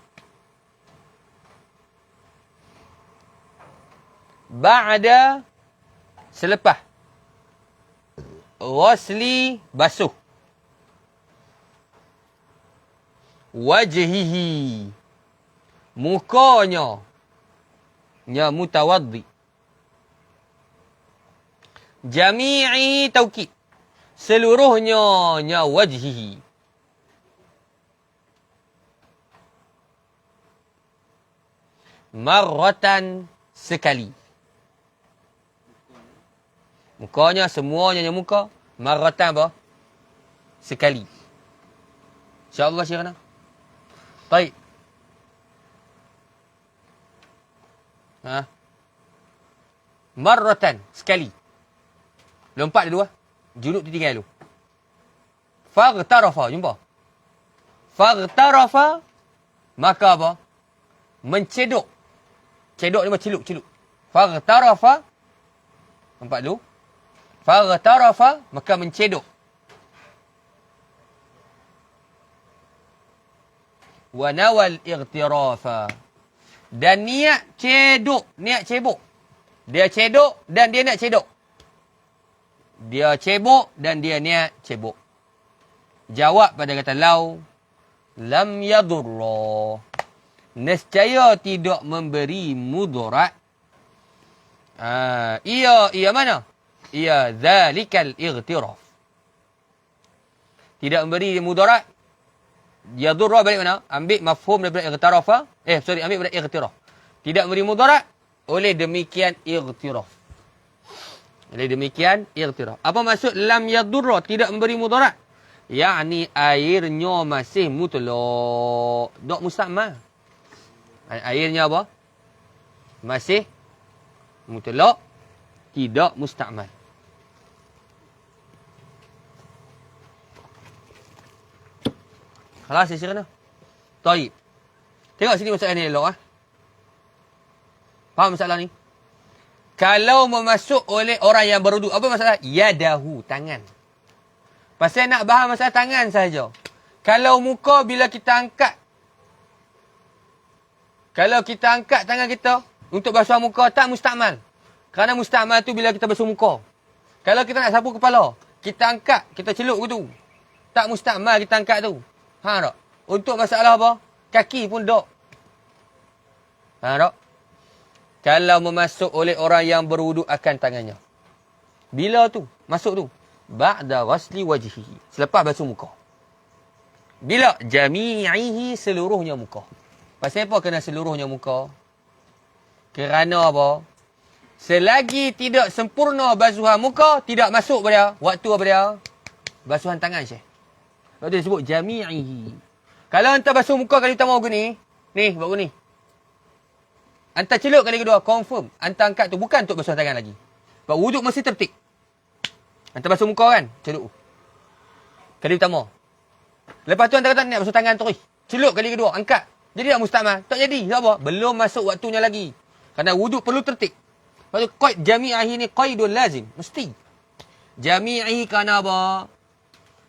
Ba'da. Selepas. Ghasli basuh. Wajhihi. Mukanya. Ya mutawaddi. Jami'i taukid. Seluruhnya nya wajhihi. Marratan sekali. Mukanya semuanya nya muka. Marratan apa? Sekali. InsyaAllah Syekhana. Baik. Marratan sekali. Lompat dulu lah. Junub tu tinggal dulu. Faghtarafa. Jumpa. Faghtarafa. Maka apa? Mencedok. Cedok ni macam celuk. Faghtarafa. Nampak dulu. Faghtarafa. Maka mencedok. Wa nawal ightirafa. Dan niat cedok. Niat cebok. Dia cedok dan dia nak cedok. Dia cebok dan dia niat cebok. Jawab pada kata law. Lam yadurra. Nescaya tidak memberi mudarat. Ia mana? Ia zalikal ightiraf. Tidak memberi mudarat. Yadurra balik mana? Ambil mafhum daripada ightirafa. Ambil daripada ightiraf. Tidak memberi mudarat. Oleh demikian ightiraf. Oleh demikian ightiraf. Apa maksud lam yadurra? Tidak memberi mudarat. Yakni airnya masih mutlak. Tak musta'mal. Airnya apa? Masih mutlak. Tidak musta'mal. Khalas, saya kena. Taib. Tengok sini masalah ni elok. Faham masalah ni? Kalau memasuk oleh orang yang berwuduk, apa masalah? Yadahu, tangan. Pasal nak bahas masalah tangan sahaja. Kalau muka bila kita angkat. Kalau kita angkat tangan kita untuk basuh muka, tak musta'mal. Kerana musta'mal tu bila kita basuh muka. Kalau kita nak sapu kepala, kita angkat, kita celup gitu. Tak musta'mal kita angkat tu. Faham tak? Untuk masalah apa? Kaki pun tak. Faham tak? Kalau memasuk oleh orang yang berwuduk akan tangannya. Bila tu? Masuk tu. Ba'da ghasli wajhihi. Selepas basuh muka. Bila? Jami'ihi, seluruhnya muka. Pasal apa kena seluruhnya muka? Kerana apa? Selagi tidak sempurna basuhan muka, tidak masuk pada waktu apa dia? Basuhan tangan, Syekh. Sebab tu disebut jami'ihi. Kalau hantar basuh muka kali pertama begini, ni, buat begini. Hantar celup kali kedua, confirm. Hantar angkat tu bukan untuk basuh tangan lagi. Sebab wuduk mesti tertib. Hantar basuh muka kan, celup. Kali pertama. Lepas tu hantar kata nak basuh tangan terus. Celup kali kedua, angkat. Jadi tak musta'mal? Tak jadi. Sebab apa? Belum masuk waktunya lagi. Kerana wuduk perlu tertib. Lepas tu qaid jami'i ni qaidul lazim. Mesti. Jami'i kerana apa?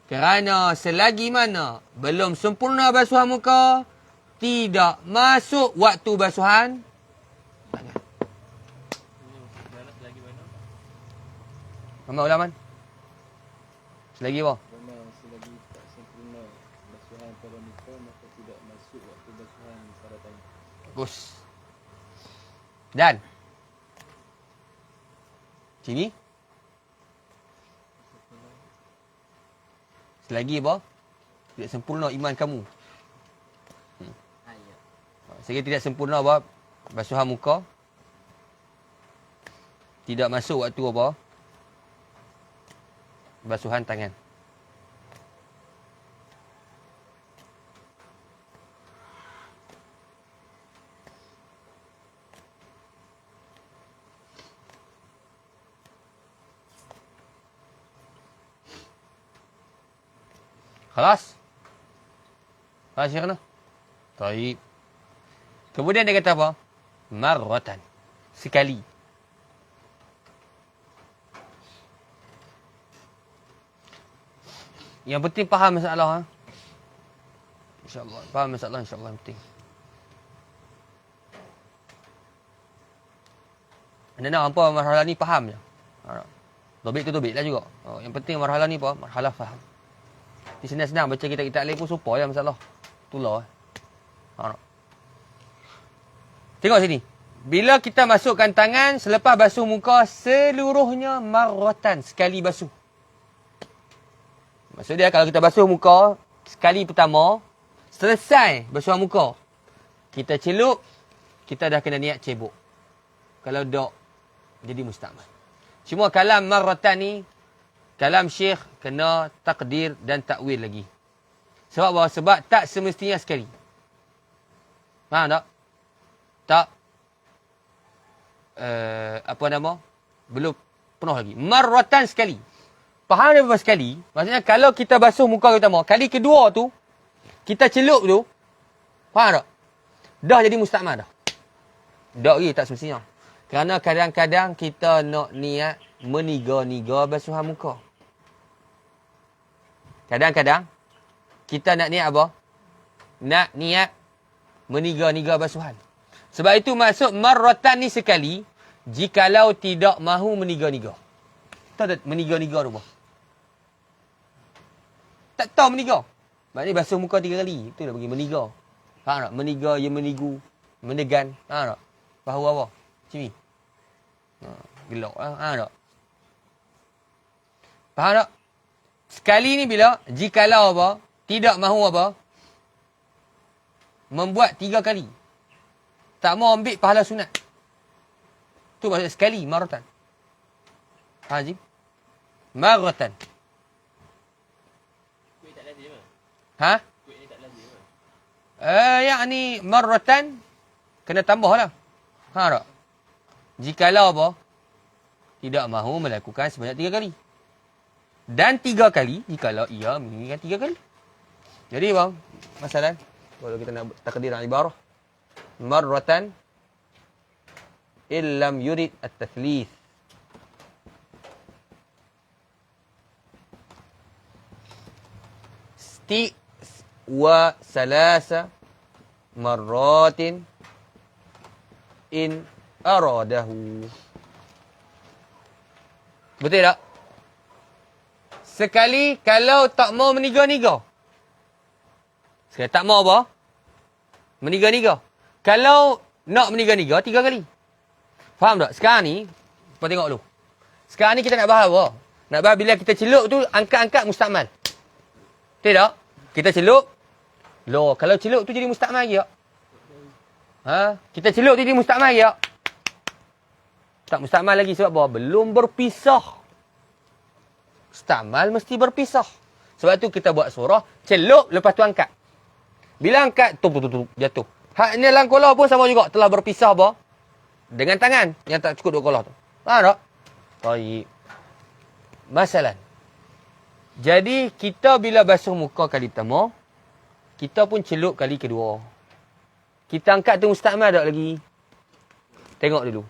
Kerana selagi mana belum sempurna basuhan muka, tidak masuk waktu basuhan tangan. Dalam selagi mana? Muhammad Ulaman. Selagi apa? Kerana selagi tak sempurna basuhan pada muka, maka tidak masuk waktu basuhan pada tangan. Bagus. Dan sini selagi apa? Tidak sempurna iman kamu. Selagi tidak sempurna apa? Basuhan muka. Tidak masuk waktu apa? Basuhan tangan. Khalas? Khalas Syekhna? Taib. Kemudian dia kata apa? Marratan. Sekali. Yang penting faham masalah. Ha? InsyaAllah. Faham masalah insyaAllah yang penting. Anda nak apa marhalah ni faham je. Dobit tu dobit lah juga. Yang penting marhalah ni apa? Marhalah faham. Di senang-senang baca kitab-kitab lain pun supaya masalah. Itulah. Tengok sini. Bila kita masukkan tangan selepas basuh muka, seluruhnya marratan. Sekali basuh. Maksud dia kalau kita basuh muka, sekali pertama, selesai basuhan muka. Kita celup, kita dah kena niat cebok. Kalau tak, jadi musta'mal. Cuma kalam marratan ni, kalam syekh kena takdir dan takwil lagi. Sebab apa? Sebab tak semestinya sekali. Faham tak? Tak. Apa nama? Belum penuh lagi. Marratan sekali. Faham dia berapa sekali? Maksudnya kalau kita basuh muka kita mau, kali kedua tu, kita celup tu, faham tak? Dah jadi musta'mal dah. Tak lagi, tak semestinya. Kerana kadang-kadang kita nak niat meniga-niga basuhan muka. Kadang-kadang kita nak niat apa? Nak niat meniga-niga basuhan. Sebab itu maksud marratan ni sekali, jikalau tidak mahu meniga-niga. Tahu tak meniga-niga tu apa? Tak tahu meniga. Maknanya basuh muka 3 kali. Itu dah bagi meniga. Faham tak? Meniga, ya menigu. Menegan. Faham tak? Bahu apa? Macam ni. Gelok lah. Faham tak? Faham tak? Sekali ni bila? Jikalau apa? Tidak mahu apa? Membuat 3 kali. Tak mau ambil pahala sunat. Tu maksud sekali. Marratan. Faham Haji? Marratan. Kuih tak lazim lah. Ha? Kuih ni tak lazim lah. Yakni marratan kena tambah lah. Ha tak? Jikalau apa? Tidak mahu melakukan sebanyak 3 kali. Dan 3 kali jikalau ia menginginkan 3 kali. Jadi bang, masalah kalau kita nak takdir ibarah marratan illam yurid at-tathlith. Wa salasa marratin in aradahu. Betul tak? Sekali kalau tak mau meniga-niga. Sekali tak mau apa? Meniga-niga. Kalau nak meniga-niga 3 kali. Faham tak? Sekarang ni, kau tengok dulu. Sekarang ni kita nak bahas apa? Nak bahas bila kita celup tu angkat-angkat musta'mal. Betul tak? Kita celup. Loh, kalau celup tu jadi musta'mal lagi tak? Ha? Kita celup tu jadi musta'mal lagi tak? Tak musta'mal lagi sebab apa? Belum berpisah. Musta'mal mesti berpisah. Sebab tu kita buat surah, celup lepas tu angkat. Bila angkat, jatuh. Hak ni dalam kolah pun sama juga. Telah berpisah apa? Dengan tangan yang tak cukup 2 kolah tu. Faham tak? Baik. Masalah. Jadi, kita bila basuh muka kali pertama, kita pun celup kali kedua. Kita angkat tu musta'mal tak lagi? Tengok dulu.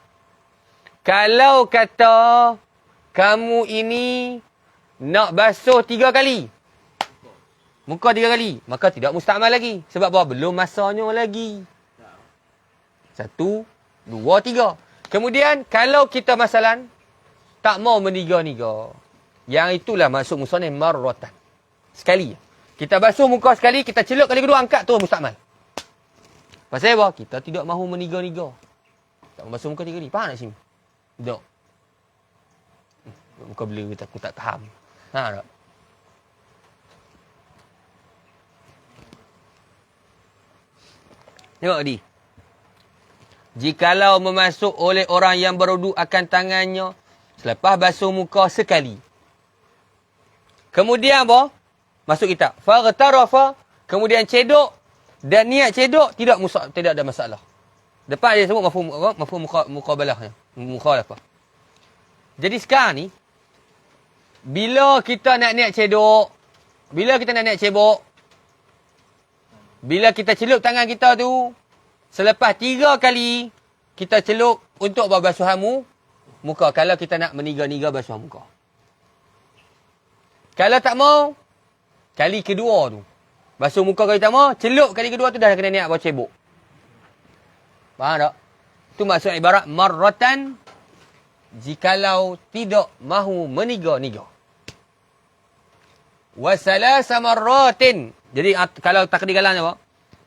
Kalau kata kamu ini nak basuh 3 kali. Muka 3 kali. Maka tidak mustakmal lagi. Sebab apa? Belum masanya lagi. 1, 2, 3. Kemudian kalau kita masalan tak mau meniga-niga. Yang itulah maksud musannif marratan. Sekali. Kita basuh muka sekali, kita celup kali kedua, angkat terus mustakmal. Pasal apa? Kita tidak mahu meniga-niga. Tak mau basuh muka 3 kali. Faham tak sini? Tak. Muka blur kita, aku tak faham. Tak? Tengok tadi. Jikalau memasuk oleh orang yang berwuduk akan tangannya selepas basuh muka sekali. Kemudian apa? Masuk kitab. Faghtarafa, kemudian cedok dan niat cedok tidak ada masalah. Depan dia sebut mafhum muqabalahnya. Mukhalafah. Jadi sekarang ni bila kita nak niat cedok, bila kita celup tangan kita tu, selepas 3 kali, kita celup untuk basuhan muka. Kalau kita nak meniga-niga basuhan muka. Kalau tak mau, kali kedua tu. Basuh muka kali tak mau, celup kali kedua tu dah kena niat bawa cebok. Faham tak? Itu maksud ibarat marratan, jikalau tidak mahu meniga-niga. Wasalasa marratin. Jadi kalau takdir galan apa?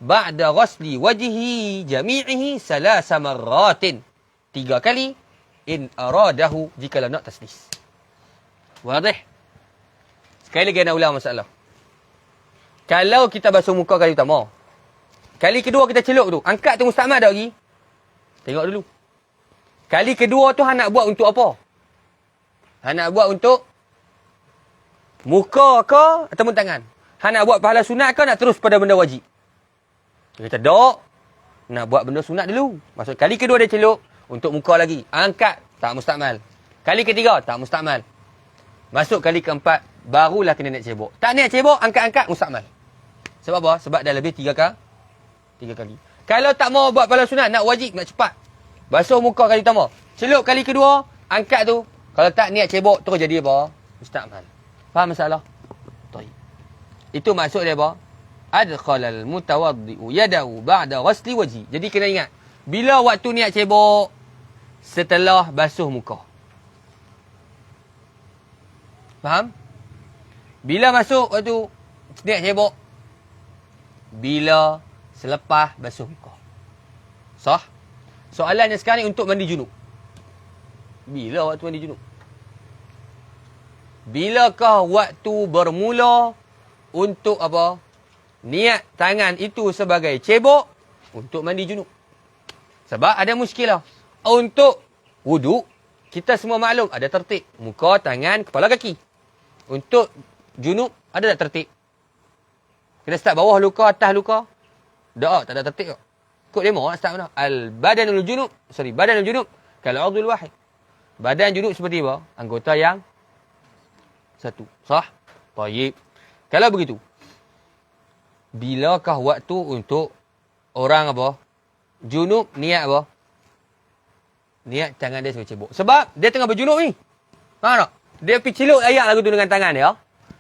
Ba'da ghasli wajhi jami'ihi salasa marratin. 3 kali in aradahu jikalau nak taslis. Wadih? Sekali lagi nak ulang masalah. Kalau kita basuh muka kali pertama, kali kedua kita celup tu, angkat tu mustakmal tak lagi? Tengok dulu. Kali kedua tu hang nak buat untuk apa? Hang nak buat untuk muka ke ataupun tangan? Hang nak buat pahala sunat ke nak terus pada benda wajib? Dia kata, dok. Nak buat benda sunat dulu. Maksud kali kedua dia celup, untuk muka lagi. Angkat, tak mustakmal. Kali ketiga, tak mustakmal. Masuk kali keempat, barulah kena niat cebok. Tak niat cebok, angkat-angkat, mustakmal. Sebab apa? Sebab dah lebih 3 kali. Kalau tak mau buat pahala sunat, nak wajib, nak cepat. Basuh muka kali pertama. Celup kali kedua, angkat tu. Kalau tak niat cebok, terus jadi apa? Mustakmal. Faham masalah? Baik. Itu maksud dia apa? Adkhalal mutawaddi'u yadahu ba'da ghasli wajhi. Jadi kena ingat, bila waktu niat cebok, setelah basuh muka. Faham? Bila masuk waktu niat cebok? Bila selepas basuh muka. Sah? Soalannya sekarang ni untuk mandi junub. Bila waktu mandi junub? Bilakah waktu bermula untuk apa? Niat tangan itu sebagai cebok untuk mandi junub. Sebab ada muskilah. Untuk wuduk, kita semua maklum ada tertib. Muka, tangan, kepala, kaki. Untuk junub, ada tak tertib? Kena start bawah luka, atas luka. Tak ada tertib. Kod demo nak start mana? Badanul junub kal udhul wahid. Badan junub seperti apa? Anggota yang satu. Sah? Baik. Kalau begitu, bilakah waktu untuk orang apa? Junub niat apa? Niat tangan dia sebagai cebok. Sebab dia tengah berjunub ni. Faham tak? Dia pergi celup ayak lagu tu dengan tangan dia.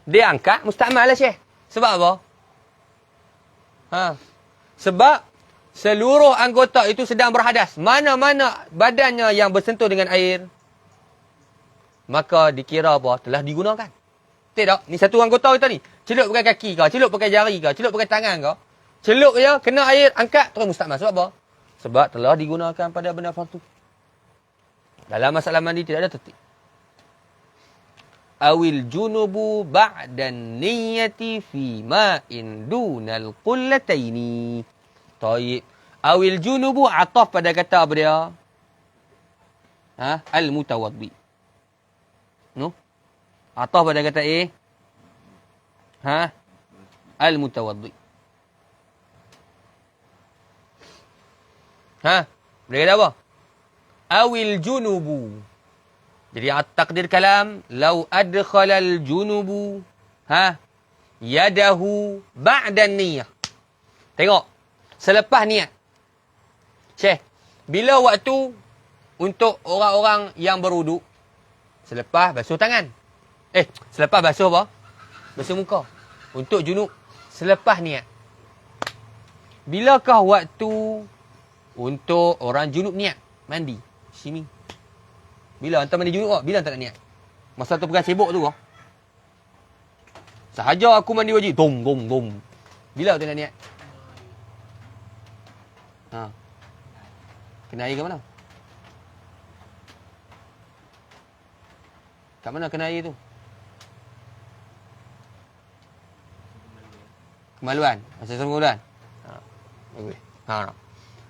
Dia angkat, mustakmal lah Syekh. Sebab apa? Sebab seluruh anggota itu sedang berhadas. Mana-mana badannya yang bersentuh dengan air, maka dikira apa? Telah digunakan. Tak? Ni satu anggota kita ni. Celup pakai kaki ke, celup pakai jari ke, celup pakai tangan ke. Celup je, kena air, angkat, terus mustakmal. Sebab apa? Sebab telah digunakan pada benda fardu. Dalam masalah mandi tidak ada tertib. Awil junubu ba'dan niyati fi ma'in dunal qullataini. Taib. Awil junubu ataf pada kata apa dia? Al-mutawaddi. No? Ataf pada kata al-mutawaddi. Dia kata apa? Awil junubu. Jadi takdir kalam, lau adkhalal junubu yadahu ba'dan niyah. Tengok. Selepas niat. Syekh, bila waktu untuk orang-orang yang berwuduk selepas basuh tangan. Selepas basuh apa? Basuh muka. Untuk junub selepas niat. Bilakah waktu untuk orang junub niat mandi? Sini. Bila hantar mandi junub Bila hantar nak niat? Masa tu pegang sibuk tu sahaja aku mandi wajib. Dom. Bila tu nak niat? Kena air ke mana? Kat mana kena air tu? Kemaluan. Masa kemaluan. Bagus.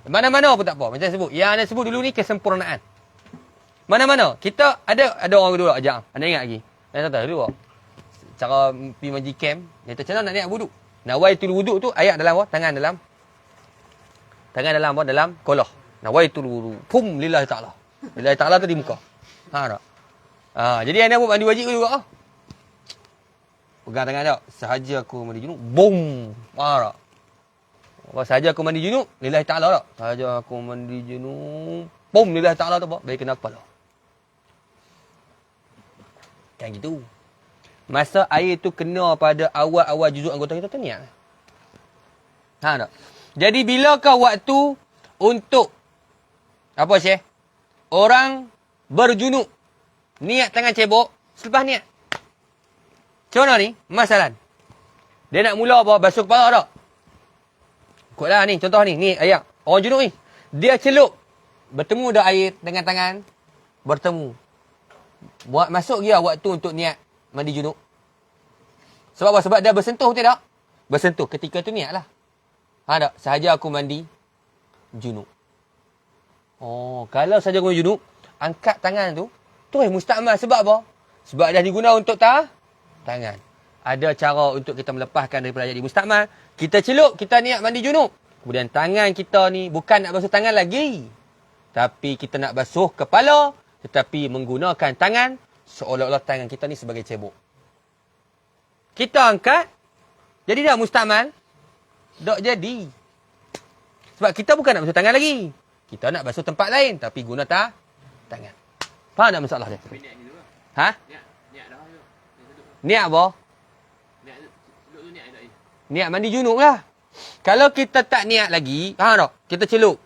Mana-mana pun tak apa. Macam sebut. Yang anda sebut dulu ni kesempurnaan. Mana-mana. Kita ada orang dulu ajak. Anda ingat lagi? Anda tahu dulu. Cara pergi maji camp. Dia macam mana nak niat wuduk. Nawaitul wuduk tu ayat dalam apa? Tangan dalam apa? Dalam kolah. Nawaitul wuduk. Pum lillahi ta'ala. Lillahi ta'ala tu di muka. Tak? Jadi anda buat mandi wajib juga. Pegang tangan tak? Sahaja aku mandi junub. Boom. Tak? Sahaja aku mandi junub. Lillahi ta'ala tak? Sahaja aku mandi junub. Boom. Lillahi ta'ala tu apa? Baik kena kepala. Kan gitu. Masa air tu kena pada awal-awal juzuk anggota kita niat. Tak? Jadi bilakah waktu untuk apa Syekh? Orang berjunub niat tangan cebok selepas niat. Macam mana ni? Masalah. Dia nak mula apa? Basuh kepala tak? Ikutlah ni. Contoh ni. Ni ayat. Orang junub ni. Dia celup. Bertemu dah air dengan tangan. Bertemu. Buat masuk dia waktu untuk niat mandi junub. Sebab apa? Sebab dia bersentuh tidak? Bersentuh. Ketika tu niat lah. Tak? Sahaja aku mandi junub. Kalau sahaja aku mandi junub, angkat tangan tu, terus mustakmal. Sebab apa? Sebab dah diguna untuk tangan. Ada cara untuk kita melepaskan daripada jadi mustakmal. Kita celup, kita niat mandi junub. Kemudian tangan kita ni bukan nak basuh tangan lagi. Tapi kita nak basuh kepala. Tetapi menggunakan tangan seolah-olah tangan kita ni sebagai cebok. Kita angkat. Jadi dah mustakmal. Tak jadi. Sebab kita bukan nak basuh tangan lagi. Kita nak basuh tempat lain. Tapi guna tangan. Faham tak masalah dia? Tapi niat ni dulu lah. Ha? Niat dah tu. Niat apa? Niat tu niat dah. Niat mandi junub lah. Kalau kita tak niat lagi, faham tak? Kita celup.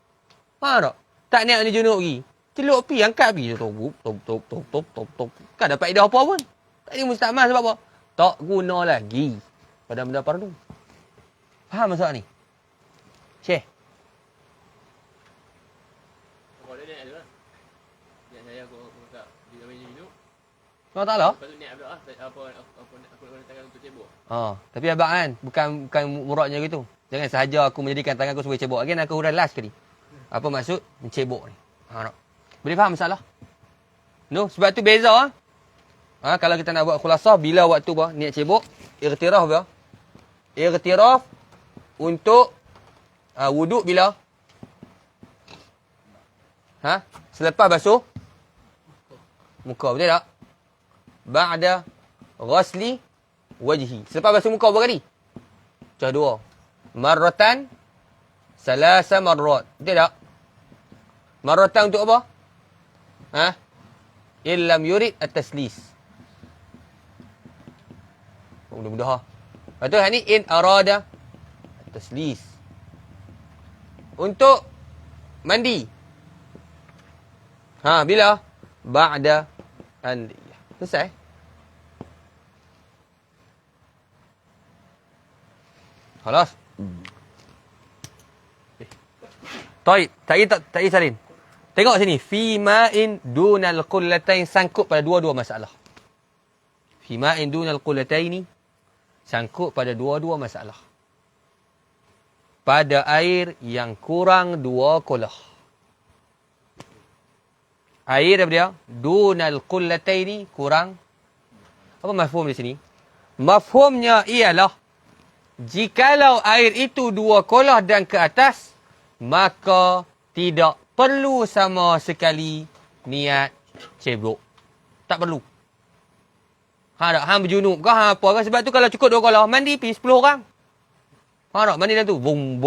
Faham tak? Tak niat mandi junub lagi. Celup pergi, angkat pergi. Top. Kan dapat idea apa pun. Tak ada mustakmal sebab apa? Tak guna lagi pada benda fardu. Faham masalah ni? Syekh? Kalau dia niat tu lah. Niat saya aku tak dia main junub. Kau tak lah? Lepas tu niat pula lah. Apa aku nak guna tangan untuk cebok. Tapi abang kan, bukan muradnya gitu. Jangan sahaja aku menjadikan tangan aku sebagai cebok. Again aku udah last sekali. Apa maksud mencebok ni? Tak? Boleh faham masalah? No, sebab tu beza kalau kita nak buat khulasah, bila waktu niat cebok, irtiraf apa? Irtiraf untuk wuduk bila? Selepas basuh muka, betul tak? Ba'da ghasli wajhi. Selepas basuh muka berapa kali? Cah dua. Marratan salasa marrat. Betul tak? Marratan untuk apa? Illam yurid at-taslis. Mudah-mudah. Lepas tu ni in arada at-taslis. Untuk mandi. Bila? Ba'da an-niyah. Selesai. Khalas. Taib. Tak salin. Tengok sini. Fi ma'in dunal qullatain, sangkut pada dua-dua masalah. Fi ma'in dunal qullataini, sangkut pada dua-dua masalah. Pada air yang kurang 2 kolah. Air apa dia? Dunal qullataini, kurang. Apa mafhum di sini? Mafhumnya ialah, jikalau air itu 2 kolah dan ke atas, maka tidak perlu sama sekali niat cebok. Tak perlu. Hang berjunub ke apa ke? Sebab tu kalau cukup 2 kolah, mandi pergi 10 orang. Mandi dah tu. Boom.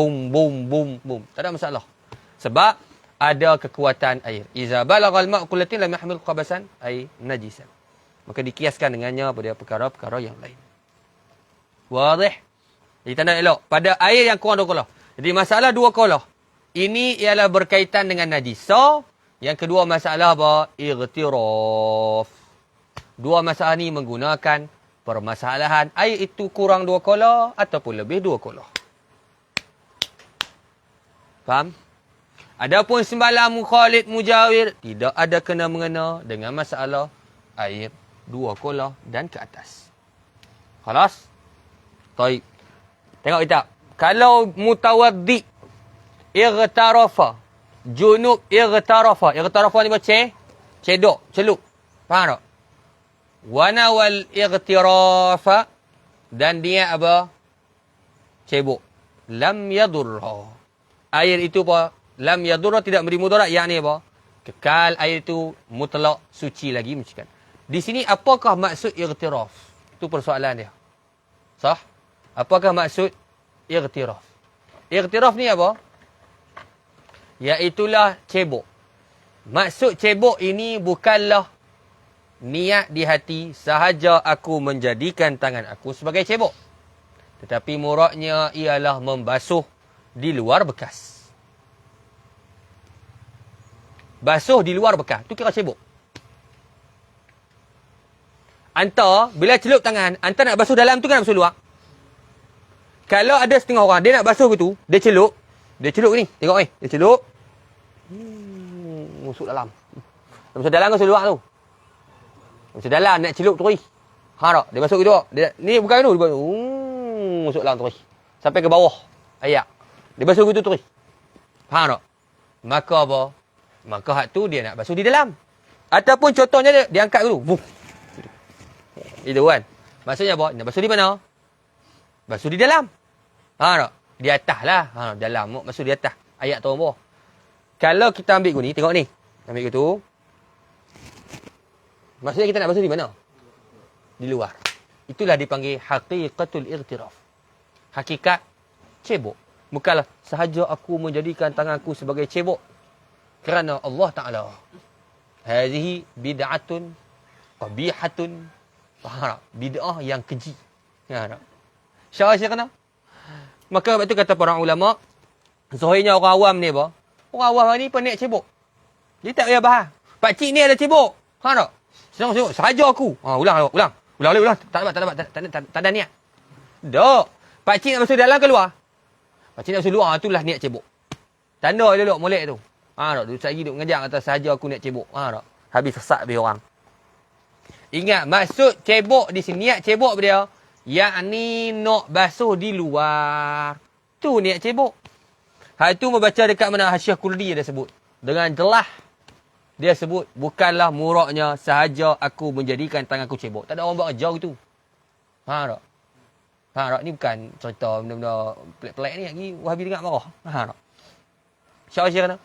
Tak ada masalah. Sebab ada kekuatan air. Iza balagal ma'u qullatin lam yahmil khabasan ay najisan. Maka dikiaskan dengannya pada perkara-perkara yang lain. Wadih? Jadi tanda elok. Pada air yang kurang 2 kolah. Jadi masalah 2 kolah. Ini ialah berkaitan dengan najis. So, yang kedua masalah apa? Ightiraf. 2 masalah ni menggunakan permasalahan air itu kurang 2 kolah ataupun lebih 2 kolah. Faham? Adapun sembalang mukhalid mujawir tidak ada kena-mengena dengan masalah air 2 kolah dan ke atas. Khalas? Taib. Tengok kitab. Kalau mutawaddi ightarafa, junub ightarafa. Ightarafa ni baca cedok, celup. Faham tak? Wanawal ightirafa dan dia apa? Cebok. Lam yadurra. Air itu apa? Lam yadurra tidak beri mudarat. Yang apa? Kekal air itu mutlak suci lagi mencucikan. Di sini apakah maksud ightiraf? Itu persoalan dia. Sah? Apakah maksud ightiraf? Ightiraf ni apa? Iaitulah cebok. Maksud cebok ini bukanlah niat di hati sahaja aku menjadikan tangan aku sebagai cebok. Tetapi muradnya ialah membasuh di luar bekas. Basuh di luar bekas. Itu kira cebok. Anta, bila celup tangan, anta nak basuh dalam tu kan nak basuh luar? Kalau ada setengah orang, dia nak basuh begitu, dia celup ni. Tengok ni, dia celup. Masuk dalam. Masuk dalam ke masuk luar tu? Masuk dalam, nak celup terus. Tak? Dia masuk gitu. Ni bukan tu. Dia masuk dalam terus. Sampai ke bawah. Ayak. Dia basuh gitu terus. Faham tak? Maka apa? Maka hak tu dia nak basuh di dalam. Ataupun contohnya dia angkat dulu. Itu kan. Maksudnya apa? Nak basuh di mana? Basuh di dalam. Tak? Di atas lah. Dalam. Basuh di atas. Ayat tu bawah. Kalau kita ambil gini, tengok ni. Ambil gitu. Maksudnya kita nak basuh di mana? Di luar. Itulah dipanggil haqiqatul ightiraf. Hakikat cebok. Bukanlah sahaja aku menjadikan tanganku sebagai cebok. Kerana Allah Ta'ala. Hazihi bid'atun qabihatun. Faham? Bid'ah yang keji. Faham? Syarah kena. Maka sebab tu kata para ulama, zahirnya orang awam ni apa? Orang awam ni penik cebok. Dia tak payah bahas. Pakcik ni ada cebok. Faham tak? Senang sahaja aku. Ulang. Tak ada niat. Dok. Pakcik nak masuk dalam ke luar? Pakcik nak masuk luar, itulah niat cebok. Tanda dia duduk molek tu. Tak? Duduk lagi duduk mengajar kata sahaja aku niat cebok. Tak? Habis sesat habis orang. Ingat, maksud cebok di sini, niat cebok dia, yakni nak basuh di luar. Tu niat cebok. Hal itu membaca dekat mana Hasyiah Kurdi dia sebut. Dengan jelas dia sebut, bukanlah muraknya sahaja aku menjadikan tanganku cebok. Tak ada orang buat jauh itu. Faham tak? Faham tak? Ni bukan cerita benda-benda pelik-pelik ni lagi. Wahabi dengar marah. Faham tak? Syarah kena?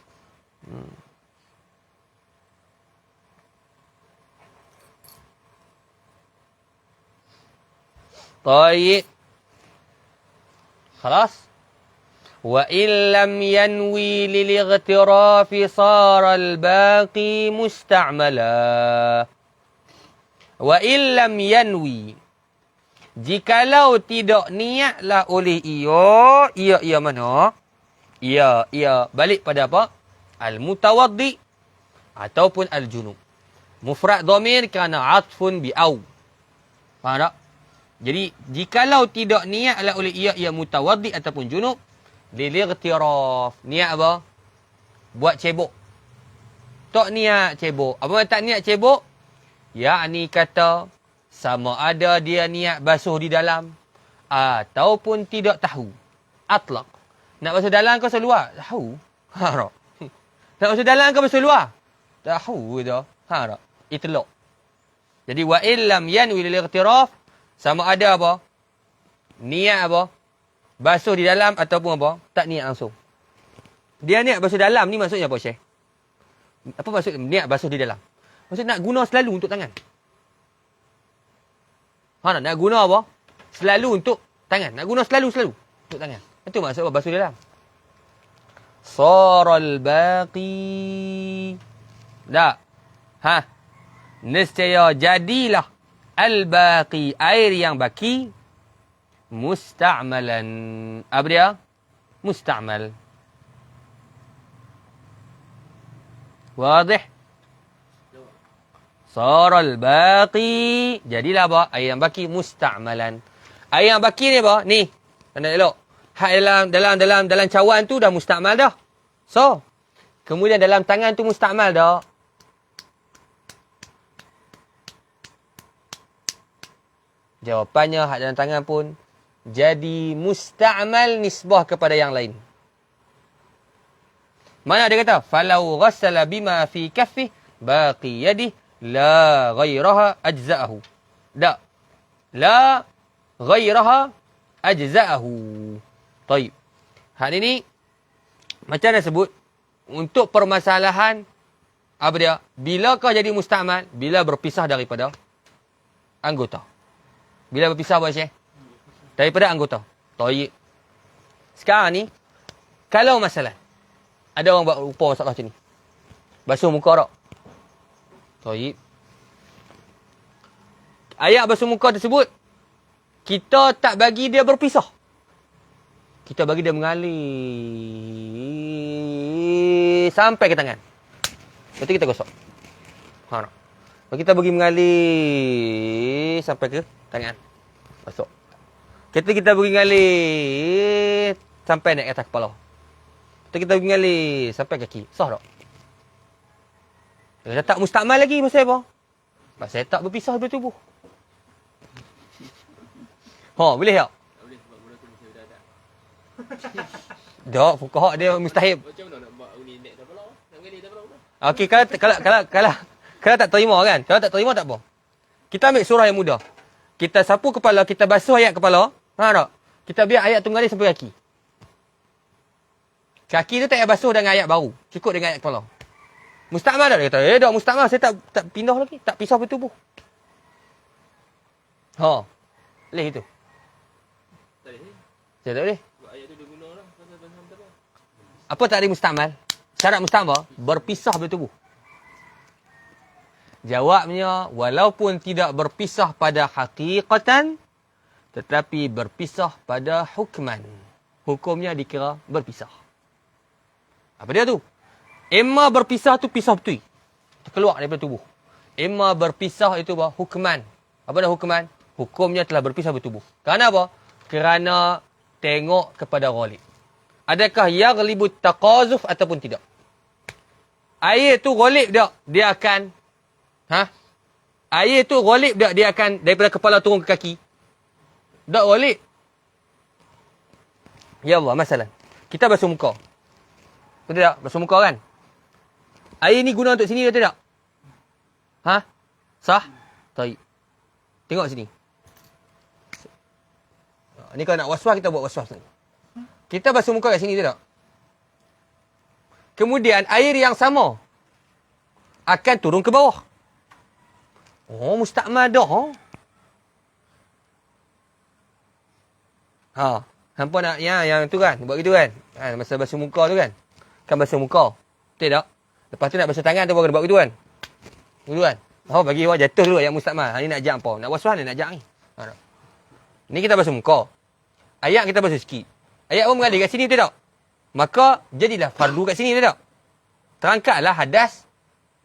طيب خلاص وإن لم ينوي للاغتراف صار الباقي مستعملا وإن لم ينوي jikalau tidak niatlah oleh ia mana ia balik pada apa al-mutawaddi ataupun al-junub mufrad dhamir kerana atfun bi au. Faham tak? Jadi, jikalau tidak niatlah oleh ia mutawaddi ataupun junub, lilightiraf. Niat apa? Buat cebok. Tak niat cebok. Apa tak niat cebok? Yakni kata, sama ada dia niat basuh di dalam, ataupun tidak tahu. Atlaq. Nak basuh dalam ke basuh luar? Tahu. Nak basuh dalam ke basuh luar? Tahu dah. Itlaq. Jadi, wa illam yanwi lilightiraf, sama ada apa? Niat apa? Basuh di dalam ataupun apa? Tak niat langsung. Dia niat basuh dalam ni maksudnya apa, Syekh? Apa maksud niat basuh di dalam? Maksud nak guna selalu untuk tangan. Nak guna apa? Selalu untuk tangan. Nak guna selalu untuk tangan. Itu maksud apa basuh di dalam. Saral baqi. Tak. Ha. Nescaya jadilah al-baqi, air yang baki, musta'malan. Apa dia? Musta'mal. Wadih? Saral baqi. Jadilah apa? Air yang baki musta'malan. Air yang baki ni apa? Ni. Tanda elok. Hak dalam cawan tu dah musta'mal dah. So, kemudian dalam tangan tu musta'mal dah. Jawapannya hak dalam tangan pun jadi musta'mal nisbah kepada yang lain. Mana dia kata? Falau ghassala bima fi kaffih baqi yadih la ghairaha ajza'ahu. Tak. La ghairaha ajza'ahu. Taib. Hak ini macam mana sebut? Untuk permasalahan apa dia? Bilakah jadi musta'mal? Bila berpisah daripada anggota. Bila berpisah apa Syekh? Daripada anggota. Taib. Sekarang ni, kalau masalah, ada orang buat rupa masalah macam ni. Basuh muka tak? Taib. Ayat basuh muka tersebut, kita tak bagi dia berpisah. Kita bagi dia mengalir sampai ke tangan. Lepas tu kita gosok. Ha, nak. Kita bagi mengalir sampai ke tangan. Masuk. Kita bagi mengalir sampai naik atas kepala. Kita bagi mengalir sampai kaki. Sah tak? Dia tak musta'mal lagi pasal apa? Pasal tak berpisah daripada tubuh. Ha, boleh tak? Tak boleh sebab guna tu mesti ada. Tak, fuqaha dia mustahil. Macam mana nak buat uni net dah pula? Nak gali dah pula? Okey, kalau tak terima kan? Kalau tak terima tak apa. Kita ambil surah yang mudah. Kita sapu kepala, kita basuh ayat kepala. Ha tak? Kita biar ayat tu mengalir sampai kaki. Kaki tu tak payah basuh dengan ayat baru. Cukup dengan ayat kepala. Musta'mal tak? Dia kata, tak musta'mal. Saya tak pindah lagi. Tak pisah bertubuh. Ha. Boleh itu. Tak boleh. Saya tak boleh. Sebab ayat tu dia guna lah. Pasal tak apa. Apa tak ada musta'mal? Syarat musta'mal, berpisah bertubuh. Jawabnya, walaupun tidak berpisah pada hakikatan, tetapi berpisah pada hukman. Hukumnya dikira berpisah. Apa dia tu? Emma berpisah tu pisah betul. Keluar daripada tubuh. Emma berpisah itu apa? Hukman. Apa dah hukman? Hukumnya telah berpisah bertubuh. Kerana apa? Kerana tengok kepada ghalib. Adakah yaghlibut taqazuf ataupun tidak? Air tu ghalib tak? Dia akan air tu ghalib tak? Dia akan daripada kepala turun ke kaki? Tak ghalib. Ya Allah, masalah. Kita basuh muka. Betul tak? Basuh muka kan? Air ni guna untuk sini betul tak? Sah? Taib. Tengok sini. Ni kalau nak waswas, kita buat waswas ni. Kita basuh muka kat sini betul tak? Kemudian air yang sama akan turun ke bawah. Oh, musta'mal dah. Hampa nak yang tu kan? Buat gitu kan? Masa basuh muka tu kan? Kan basuh muka. Betul tak? Lepas tu nak basuh tangan tu baru buat gitu kan? Gitu kan? Bagi awak jatuh dulu yang musta'mal. Ni nak ajak apa? Nak waswas ni, nak ajak ni. Ni kita basuh muka. Ayat kita basuh sikit. Ayat pun mengalir kat sini betul tak? Maka jadilah fardu kat sini betul tak? Terangkatlah hadas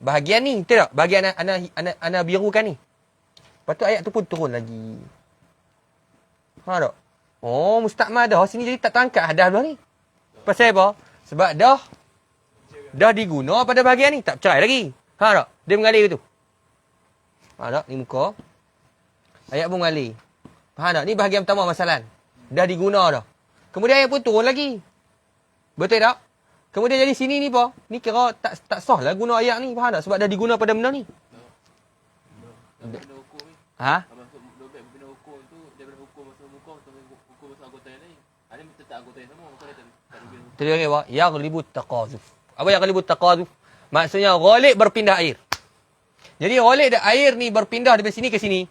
bahagian ni betul tak? Bahagian ana biru kan ni. Lepas tu ayat tu pun turun lagi. Tak? Oh, musta'mal dah. Sini jadi tak terangkat hadas dah ni. Pasal apa? Sebab dah diguna pada bahagian ni. Tak percaya lagi. Tak? Dia mengalir tu. Tak? Ni muka. Ayat pun mengalir. Faham tak? Ni bahagian pertama masalah. Dah diguna dah. Kemudian ayat pun turun lagi. Betul tak? Kemudian jadi sini ni apa? Ni kira tak sah lah guna ayat ni. Faham tak? Sebab dah diguna pada benda ni. Benda hukum ni. Maksud benda hukum tu, daripada hukum masuk muka sampai hukum masuk anggota yang lain. Ada tetap anggota yang sama. Maka dia tak rugi. Itu dia kata, yaghlibut taqazuf. Apa yaghlibut taqazuf? Maksudnya ghalib berpindah air. Jadi ghalib dah air ni berpindah dari sini ke sini.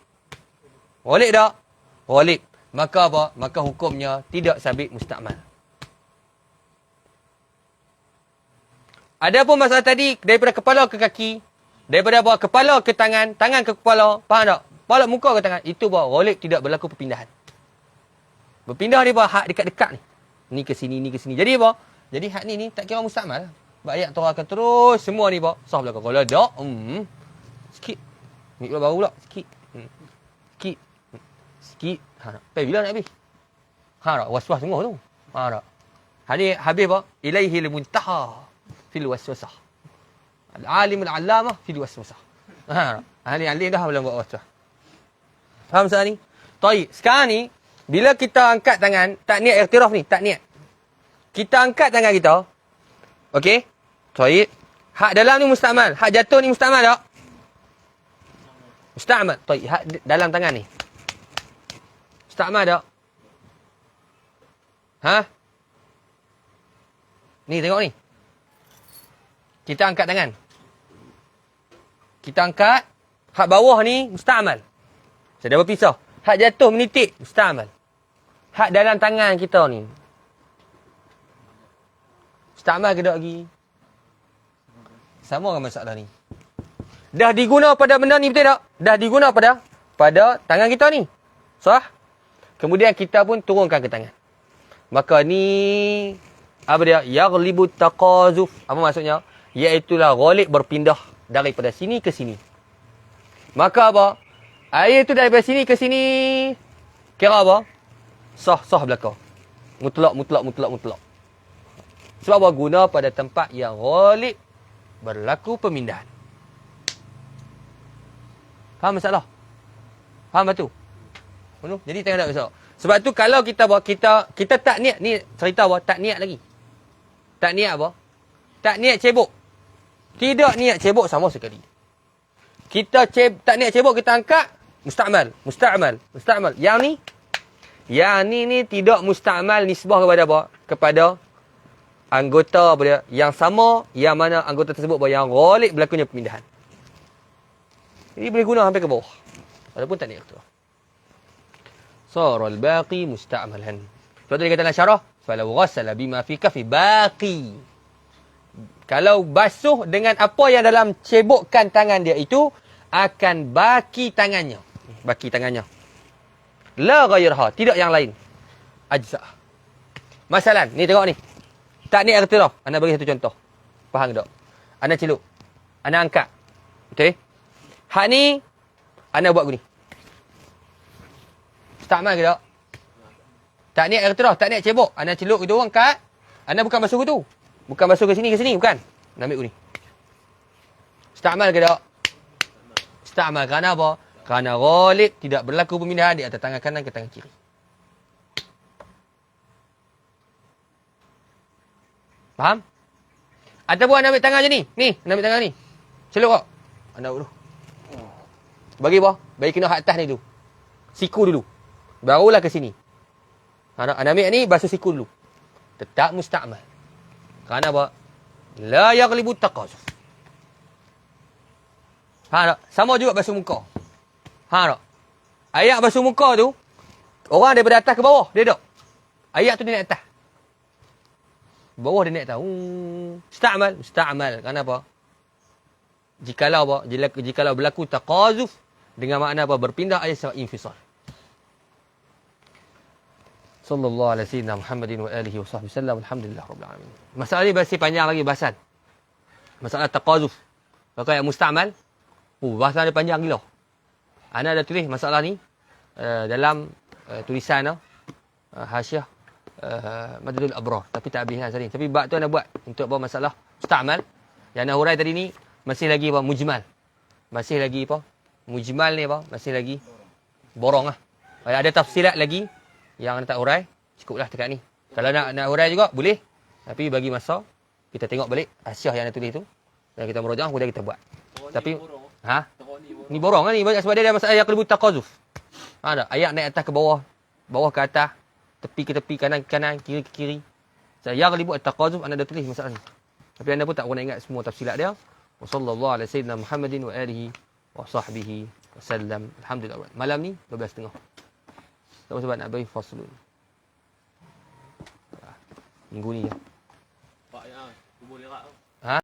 Ghalib tak? Ghalib. Maka apa? Maka hukumnya tidak sabit musta'mal. Ada pun masalah tadi daripada kepala ke kaki, daripada bawah kepala ke tangan, tangan ke kepala, faham tak? Kepala muka ke tangan, itu bahawa ghalib tidak berlaku perpindahan. Berpindah dia bahawa hak dekat-dekat ni. Ni ke sini, ni ke sini. Jadi apa? Jadi hak ni tak kira mustakmal. Sebab ayat tu akan terus semua ni bawa sah belakang. Kalau tak, sikit. Ni pula baru pula, sikit. Sikit. Sikit. Sampai bila nak habis? Was-was semua tu. Tak? Habis apa? Ilaihil muntaha fil waswasah. Al-alim al-allamah fil waswasah. Alim dah belum buat waswasah. Faham soal ni? Baik, sekarang ni bila kita angkat tangan, tak niat iktiraf ni, tak niat. Kita angkat tangan kita. Okey? Baik. Hak dalam ni mustakmal, hak jatuh ni mustakmal tak? Mustakmal. Baik, hak dalam tangan ni. Mustakmal tak? Ni tengok ni. Kita angkat tangan. Kita angkat. Hak bawah ni mustakmal. Saya dah berpisah. Hak jatuh menitik mustakmal. Hak dalam tangan kita ni. Mustakmal ke tak lagi? Sama kan masalah ni. Dah diguna pada benda ni betul tak? Dah diguna pada tangan kita ni. Sah? Kemudian kita pun turunkan ke tangan. Maka ni apa dia? Yaghlibu taqazuf. Apa maksudnya? Iaitulah ghalib berpindah daripada sini ke sini. Maka apa? Air tu daripada sini ke sini. Kira apa? Sah belakang. Mutlak. Sebab apa? Guna pada tempat yang ghalib berlaku pemindahan. Faham masalah? Faham betul? Jadi tengok tak besok. Sebab tu kalau kita tak niat, ni cerita apa? Tak niat lagi. Tak niat apa? Tak niat cebok. Tidak niat cebok sama sekali. Kita tak niat cebok, kita angkat, mustakmal. Yang ni tidak mustakmal nisbah kepada apa? Kepada anggota apa dia? Yang sama, yang mana anggota tersebut apa? Yang ghalib berlakunya pemindahan. Jadi boleh guna sampai ke bawah. Walaupun tak niat tu. Sara al-baqi musta'malan. Sebab tu dia kata dalam syarah, falau ghassala bima fi kafi baqi. Kalau basuh dengan apa yang dalam cebokkan tangan dia itu, akan baki tangannya. La ghairha, tidak yang lain. Ajza. Masalan, ni tengok ni. Tak niat iktiraf. Ana bagi satu contoh. Faham tak? Ana celup. Ana angkat. Betul? Hak ni ana buat gini. Mustakmal ke tak? Tak niat iktiraf, tak niat cebok. Ana celup itu angkat. Ana bukan basuh tu. Bukan basuh ke sini, bukan. Ana ambil gini. Mustakmal ke tak? Mustakmal. Kerana apa? Kerana ghalib tidak berlaku pemindahan di atas tangan kanan ke tangan kiri. Faham? Ataupun anda ambil tangan je ni. Ni, anda ambil tangan ni. Celup kau. Anda dulu. Bagi apa? Bagi kena hak atas ni dulu. Siku dulu. Barulah ke sini. Anda ambil ni, basuh siku dulu. Tetap mustakmal. Kerana apa? La yaghlibu taqazuf. Faham tak? Sama juga basuh muka. Faham tak? Ayat basuh muka tu, orang daripada atas ke bawah, dia tak. Ayat tu dia naik atas. Bawah dia naik atas. Mustakmal. Kerana apa? Jikalau apa? Jikalau berlaku taqazuf, dengan makna apa? Berpindah ayat sebab infisal. Sallallahu alaihi wasallam Muhammadin wa alihi wa sahbihi sallam. Alhamdulillah rabbil alamin. Masalah ni masih panjang lagi bahasan. Masalah taqazuf. Kalau ayat mustakmal, bahasan dia panjang gila. Ana ada tulis masalah ni dalam tulisan hasyiah Madadul Abrar, tapi tak habis kan tadi. Tapi bab tu ana buat untuk apa masalah mustakmal. Yang ana hurai tadi ni masih lagi apa mujmal. Masih lagi apa? Mujmal ni apa? Masih lagi borong lah. Ada tafsilat lagi yang anda tak hurai, cukuplah dekat ni. Kalau nak hurai juga boleh. Tapi bagi masa kita tengok balik hasyiah yang ana tulis tu dan kita merojah kemudian kita buat. Tapi ni borong kan ni sebab dia ada masalah yang kelebut taqazuf. Ada ayat naik atas ke bawah, bawah ke atas, tepi ke tepi, kanan ke kanan, kiri ke kiri. Saya kelebut taqazuf anda dah tulis masalah ni. Tapi anda pun tak pernah ingat semua tafsilat dia. Wassallallahu ala sayyidina Muhammadin wa alihi wa sahbihi wasallam. Alhamdulillah. Malam ni 12.30. Sebab nak bagi faslun. Minggu ni je. Pak ya, kubur lerak tu.